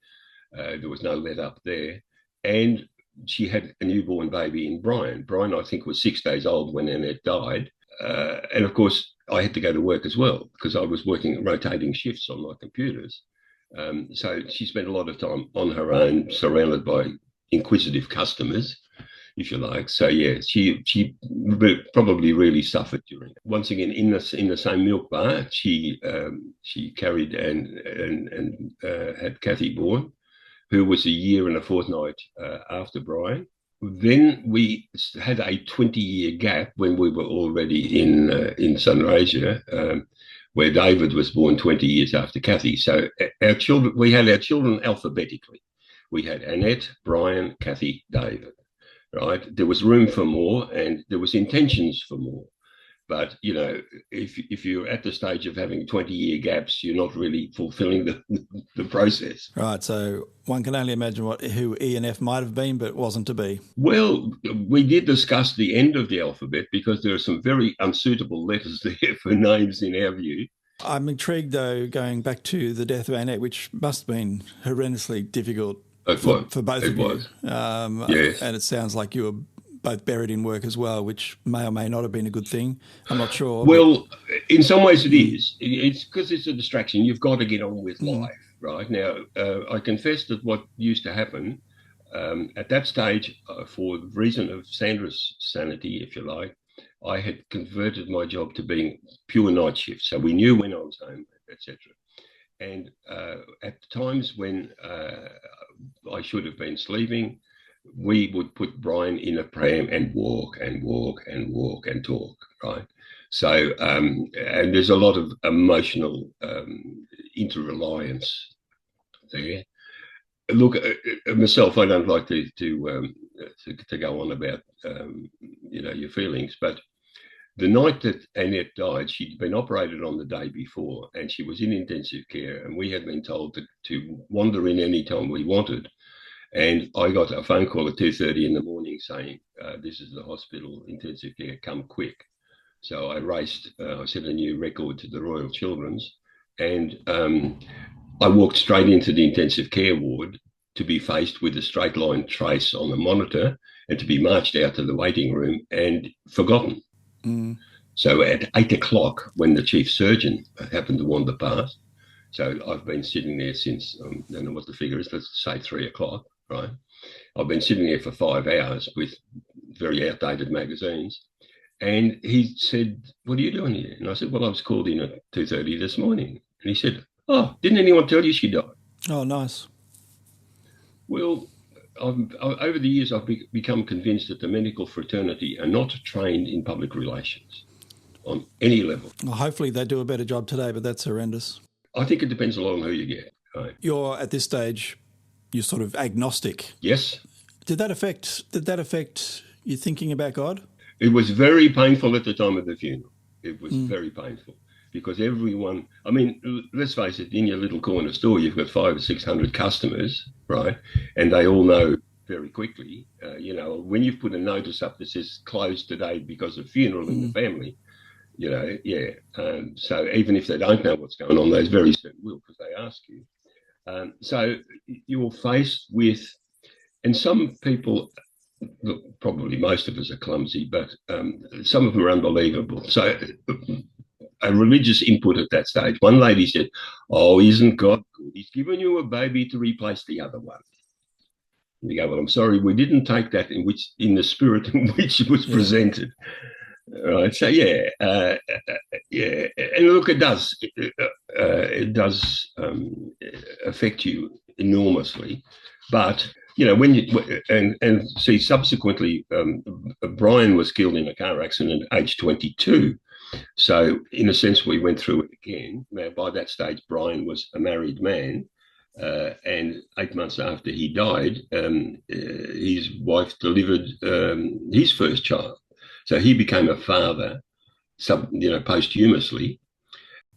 There was no let up there. And she had a newborn baby in Brian. Brian, I think, was 6 days old when Annette died. And, of course, I had to go to work as well because I was working rotating shifts on my computers. So she spent a lot of time on her own, surrounded by inquisitive customers, if you like. So, yeah, she probably really suffered during it. Once again, in the same milk bar, she carried and had Kathy born, who was a year and a fortnight after Brian. Then we had a 20-year gap when we were already in Sunraysia, where David was born 20 years after Kathy. So we had our children alphabetically. We had Annette, Brian, Kathy, David, right? There was room for more and there was intentions for more. But, if you're at the stage of having 20-year gaps, you're not really fulfilling the process. Right, so one can only imagine who E and F might have been, but wasn't to be. Well, we did discuss the end of the alphabet because there are some very unsuitable letters there for names in our view. I'm intrigued, though, going back to the death of Annette, which must have been horrendously difficult for both of you. Yes. And it sounds like you were both buried in work as well, which may or may not have been a good thing. I'm not sure. Well, in some ways it is. It's because it's a distraction. You've got to get on with life, right? Now, I confess that what used to happen at that stage, for the reason of Sandra's sanity, if you like, I had converted my job to being pure night shift. So we knew when I was home, etc. And at times when I should have been sleeping, we would put Brian in a pram and walk and walk and walk and talk, right? So, and there's a lot of emotional interreliance there. Look, myself, I don't like to go on about, your feelings, but the night that Annette died, she'd been operated on the day before and she was in intensive care and we had been told to wander in any time we wanted. And I got a phone call at 2:30 in the morning saying, this is the hospital, intensive care, come quick. So I raced, I set a new record to the Royal Children's And I walked straight into the intensive care ward to be faced with a straight line trace on the monitor and to be marched out to the waiting room and forgotten. Mm. So at 8 o'clock, when the chief surgeon happened to wander past, so I've been sitting there since, I don't know what the figure is, let's say 3 o'clock, right? I've been sitting there for 5 hours with very outdated magazines. And he said, "What are you doing here?" And I said, "Well, I was called in at 2:30 this morning." And he said, "Oh, didn't anyone tell you she died?" Oh, nice. Well, over the years, I've become convinced that the medical fraternity are not trained in public relations on any level. Well, hopefully they do a better job today, but that's horrendous. I think it depends a lot on who you get. Right? You're, at this stage, you're sort of agnostic. Yes. Did that affect your thinking about God? It was very painful at the time of the funeral. It was very painful because everyone, I mean, let's face it, in your little corner store, you've got 500 or 600 customers, right? And they all know very quickly, when you've put a notice up that says closed today because of funeral in the family, so even if they don't know what's going on, they very soon will because they ask you. So you're faced with, and some people, look, probably most of us are clumsy, but some of them are unbelievable. So a religious input at that stage. One lady said, "Oh, isn't God good? He's given you a baby to replace the other one." And you go, "Well, I'm sorry, we didn't take that in the spirit in which it was presented." Right. So and look, it does affect you enormously, but when you and see subsequently, Brian was killed in a car accident at age 22. So in a sense, we went through it again. Now, by that stage, Brian was a married man, and 8 months after he died, his wife delivered his first child. So he became a father, posthumously.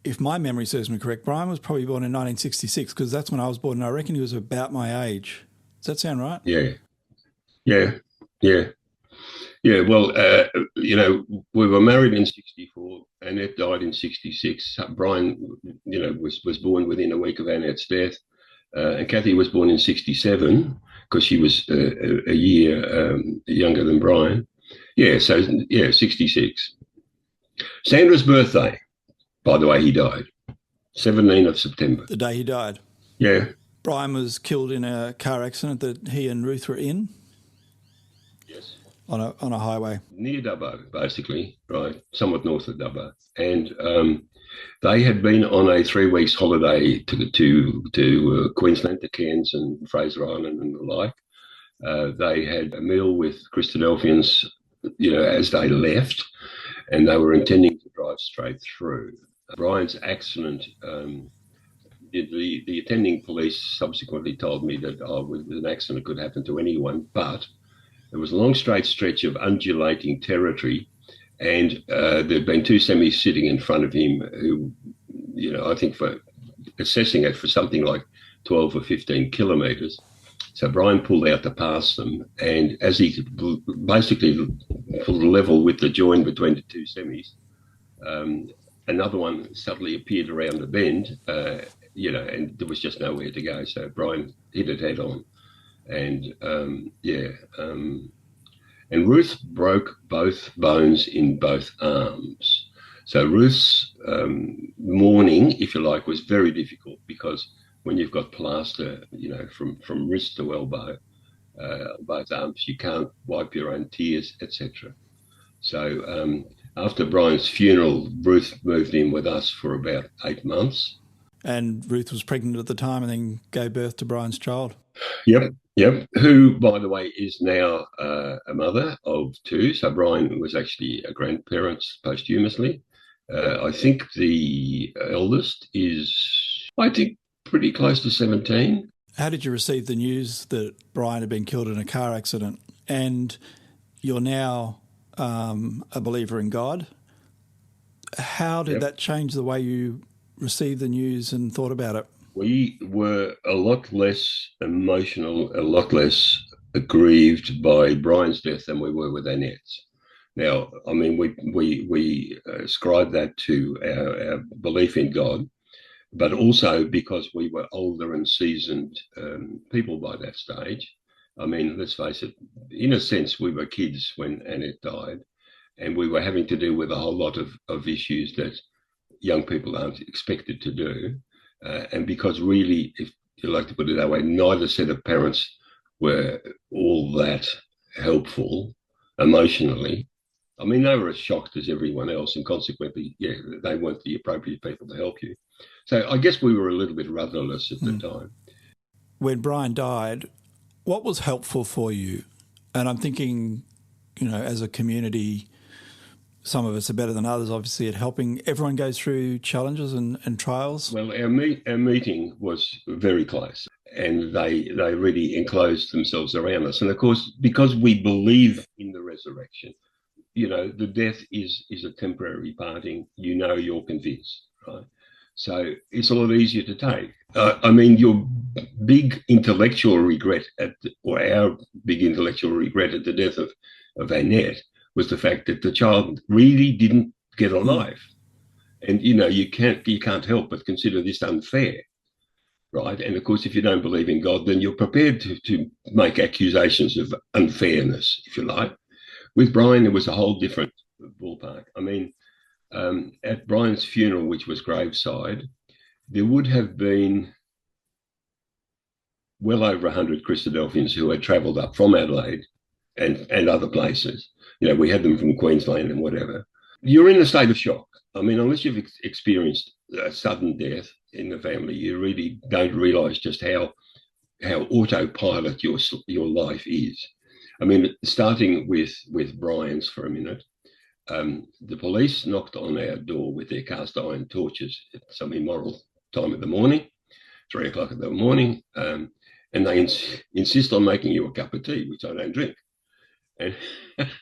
If my memory serves me correct, Brian was probably born in 1966 because that's when I was born, and I reckon he was about my age. Does that sound right? Yeah. Well, we were married in 64. Annette died in 66. Brian, was born within a week of Annette's death. And Kathy was born in 67 because she was a year younger than Brian. 66. Sandra's birthday, by the way, he died, 17th of September. The day he died? Yeah. Brian was killed in a car accident that he and Ruth were in? Yes. On a highway? Near Dubbo, basically, right, somewhat north of Dubbo. And they had been on a 3 weeks holiday to Queensland, to Cairns and Fraser Island and the like. They had a meal with Christadelphians, as they left, and they were intending to drive straight through. Brian's accident, the attending police subsequently told me that an accident could happen to anyone, but it was a long straight stretch of undulating territory, and there'd been two semis sitting in front of him who, I think for assessing it for something like 12 or 15 kilometres. So Brian pulled out to pass them, and as he basically pulled level with the join between the two semis, another one suddenly appeared around the bend, and there was just nowhere to go. So Brian hit it head on, and and Ruth broke both bones in both arms. So Ruth's mourning, if you like, was very difficult because when you've got plaster, from wrist to elbow, both arms, you can't wipe your own tears, etc. So after Brian's funeral, Ruth moved in with us for about 8 months. And Ruth was pregnant at the time and then gave birth to Brian's child. Yep. Who, by the way, is now a mother of two. So Brian was actually a grandparent posthumously. I think the eldest is, pretty close to 17. How did you receive the news that Brian had been killed in a car accident? And you're now a believer in God. How did that change the way you received the news and thought about it? We were a lot less emotional, a lot less aggrieved by Brian's death than we were with Annette's. Now, I mean, we ascribe that to our belief in God. but also because we were older and seasoned people by that stage. I mean, let's face it, in a sense, we were kids when Annette died, and we were having to deal with a whole lot of issues that young people aren't expected to do. And because really, if you like to put it that way, neither set of parents were all that helpful emotionally. I mean, they were as shocked as everyone else, and consequently, yeah, they weren't the appropriate people to help you. So I guess we were a little bit rudderless at the time. When Brian died, what was helpful for you? And I'm thinking, as a community, some of us are better than others, obviously, at helping. Everyone goes through challenges and trials. Well, our meeting was very close, and they really enclosed themselves around us. And of course, because we believe in the resurrection, the death is a temporary parting. You're convinced, right? So it's a lot easier to take. I mean, your big intellectual regret our big intellectual regret at the death of Annette was the fact that the child really didn't get a life. And, you can't help but consider this unfair, right? And of course, if you don't believe in God, then you're prepared to make accusations of unfairness, if you like. With Brian, it was a whole different ballpark. I mean, at Brian's funeral, which was graveside, there would have been well over 100 Christadelphians who had travelled up from Adelaide and other places. We had them from Queensland and whatever. You're in a state of shock. I mean, unless you've experienced a sudden death in the family, you really don't realise just how autopilot your life is. I mean, starting with Brian's for a minute, the police knocked on our door with their cast iron torches at some immoral time of the morning, 3 o'clock in the morning, and they insist on making you a cup of tea, which I don't drink. And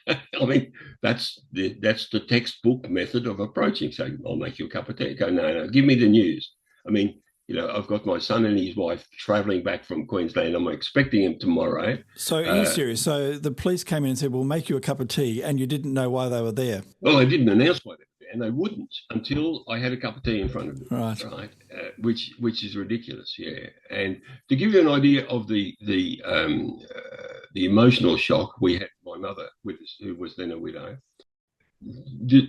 I mean, that's the textbook method of approaching. So I'll make you a cup of tea. Go, no, give me the news. I mean, I've got my son and his wife travelling back from Queensland. I'm expecting him tomorrow. So are you serious? So the police came in and said, we'll make you a cup of tea, and you didn't know why they were there? Well, they didn't announce why they were there, and they wouldn't until I had a cup of tea in front of them. Right. Which is ridiculous, yeah. And to give you an idea of the emotional shock, we had my mother with us, who was then a widow.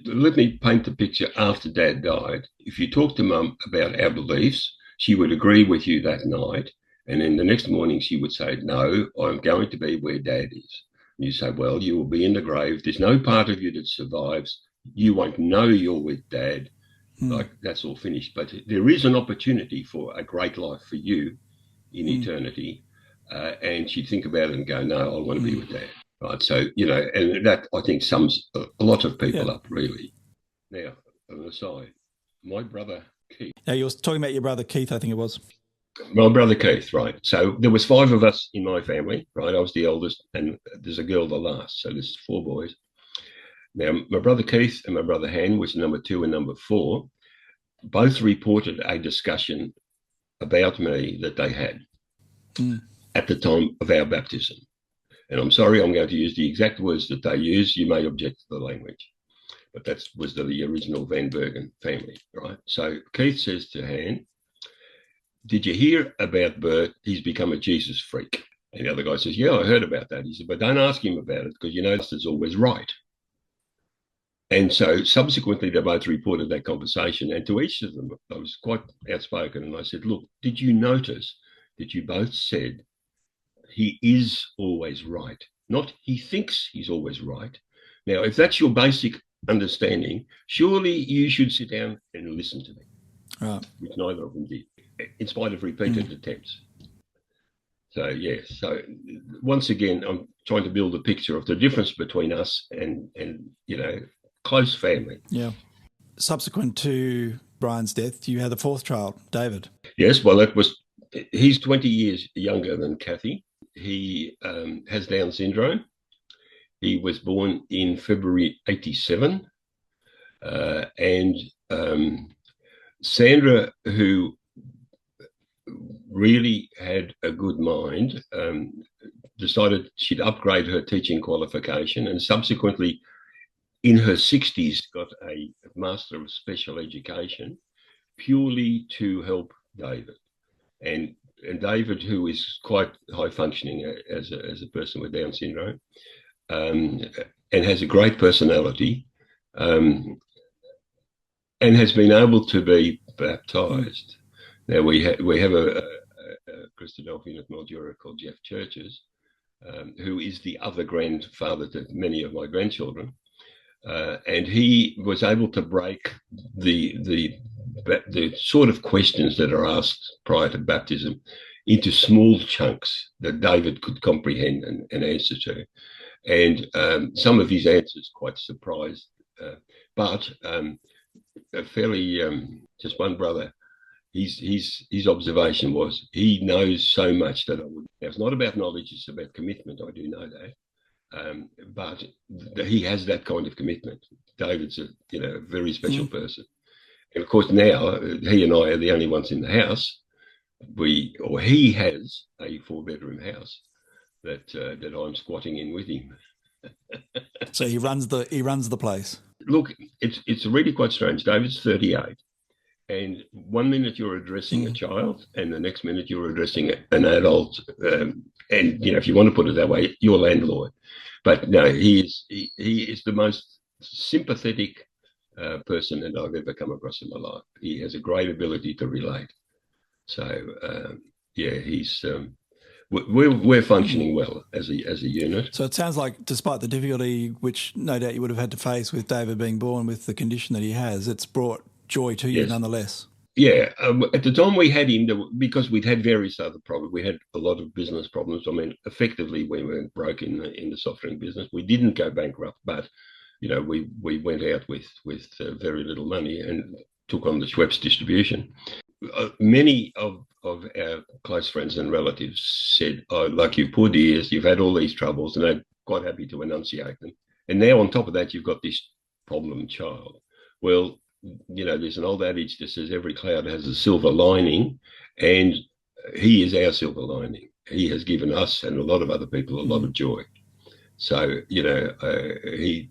Let me paint the picture after Dad died. If you talk to Mum about our beliefs, she would agree with you that night, and then the next morning she would say, no, I'm going to be where Dad is. And you say, well, you will be in the grave. There's no part of you that survives. You won't know you're with Dad. Like, that's all finished. But there is an opportunity for a great life for you in eternity. And she'd think about it and go, no, I want to be with Dad. Right. So, and that, I think, sums a lot of people up, really. Now, on the side, my brother Keith. Now, you were talking about your brother Keith, I think it was. My brother Keith, right. So there was 5 of us in my family, right? I was the oldest, and there's a girl the last. So there's 4 boys. Now, my brother Keith and my brother Han, which is number 2 and number 4, both reported a discussion about me that they had at the time of our baptism. And I'm sorry, I'm going to use the exact words that they use. You may object to the language. But that was the original Van Bergen family, right? So Keith says to Han, did you hear about Bert? He's become a Jesus freak. And the other guy says, yeah, I heard about that. He said, but don't ask him about it, because it's always right. And so subsequently, they both reported that conversation. And to each of them, I was quite outspoken. And I said, look, did you notice that you both said he is always right? Not he thinks he's always right. Now, if that's your basic understanding, surely you should sit down and listen to me, which neither of them did, in spite of repeated attempts. So, yes. So, once again, I'm trying to build a picture of the difference between us and close family. Yeah. Subsequent to Brian's death, you had the 4th child, David. Yes, well, he's 20 years younger than Kathy. He has Down syndrome. He was born in February 87. And Sandra, who really had a good mind, decided she'd upgrade her teaching qualification, and subsequently in her 60s got a Master of Special Education purely to help David. And David, who is quite high functioning as a person with Down syndrome, and has a great personality, and has been able to be baptized. Now we have a Christadelphian at Mildura called Jeff Churches, who is the other grandfather to many of my grandchildren, and he was able to break the sort of questions that are asked prior to baptism into small chunks that David could comprehend and answer to. And some of his answers quite surprised, but a fairly just one brother. His observation was he knows so much that I would. Now, it's not about knowledge; it's about commitment. I do know that, but he has that kind of commitment. David's a very special person, and of course now he and I are the only ones in the house. He has a 4-bedroom house that I'm squatting in with him. So he runs the place. Look, it's really quite strange. David's 38, and one minute you're addressing a child, and the next minute you're addressing an adult. And if you want to put it that way, your landlord. But no, he is the most sympathetic person that I've ever come across in my life. He has a great ability to relate. So he's. We're functioning well as a unit. So it sounds like, despite the difficulty, which no doubt you would have had to face with David being born with the condition that he has, it's brought joy to you nonetheless. Yeah. At the time we had him, because we'd had various other problems, we had a lot of business problems. I mean, effectively, we went broke in the soft drink business. We didn't go bankrupt, but we went out with very little money and took on the Schweppes distribution. Many of our close friends and relatives said, "Oh, like you poor dears, you've had all these troubles," and they're quite happy to enunciate them. And now on top of that, you've got this problem child. Well, there's an old adage that says every cloud has a silver lining, and he is our silver lining. He has given us and a lot of other people a lot of joy. So,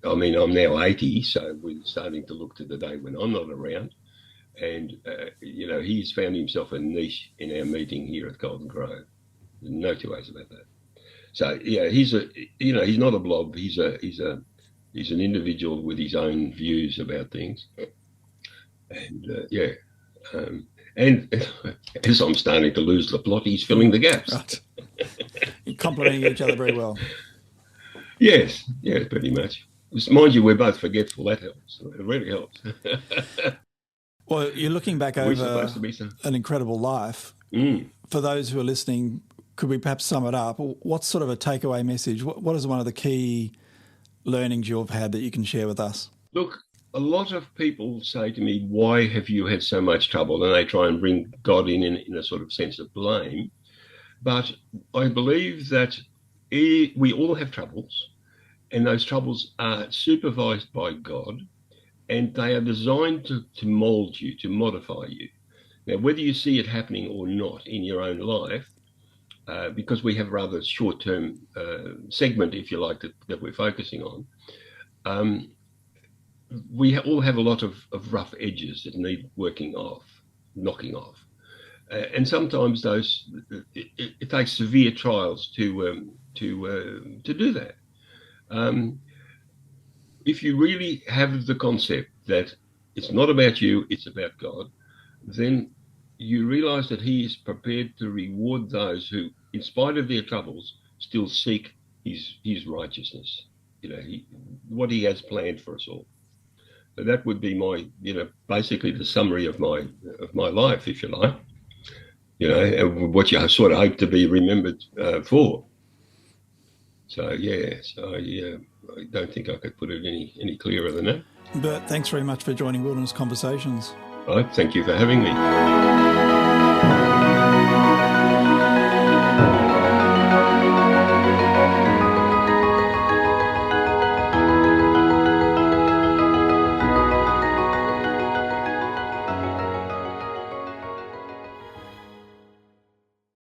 I'm now 80, so we're starting to look to the day when I'm not around. And, he's found himself a niche in our meeting here at Golden Grove. No two ways about that. So, he's not a blob. He's an individual with his own views about things. And, and as I'm starting to lose the plot, he's filling the gaps. Right. You're complementing each other very well. Yes, pretty much. Mind you, we're both forgetful. That helps. It really helps. Well, you're looking back over an incredible life. For those who are listening, could we perhaps sum it up? What's sort of a takeaway message? What is one of the key learnings you've had that you can share with us? Look, a lot of people say to me, "Why have you had so much trouble?" And they try and bring God in a sort of sense of blame. But I believe that we all have troubles, and those troubles are supervised by God. And they are designed to mould you, to modify you. Now, whether you see it happening or not in your own life, because we have rather short-term segment, if you like, that we're focusing on, we all have a lot of rough edges that need knocking off. And sometimes it takes severe trials to do that. If you really have the concept that it's not about you, it's about God, then you realize that he is prepared to reward those who, in spite of their troubles, still seek his righteousness, what he has planned for us all. So that would be my, basically the summary of my life, if you like, and what you sort of hope to be remembered for. So, I don't think I could put it any clearer than that. Bert, thanks very much for joining Wilderness Conversations. All right, thank you for having me.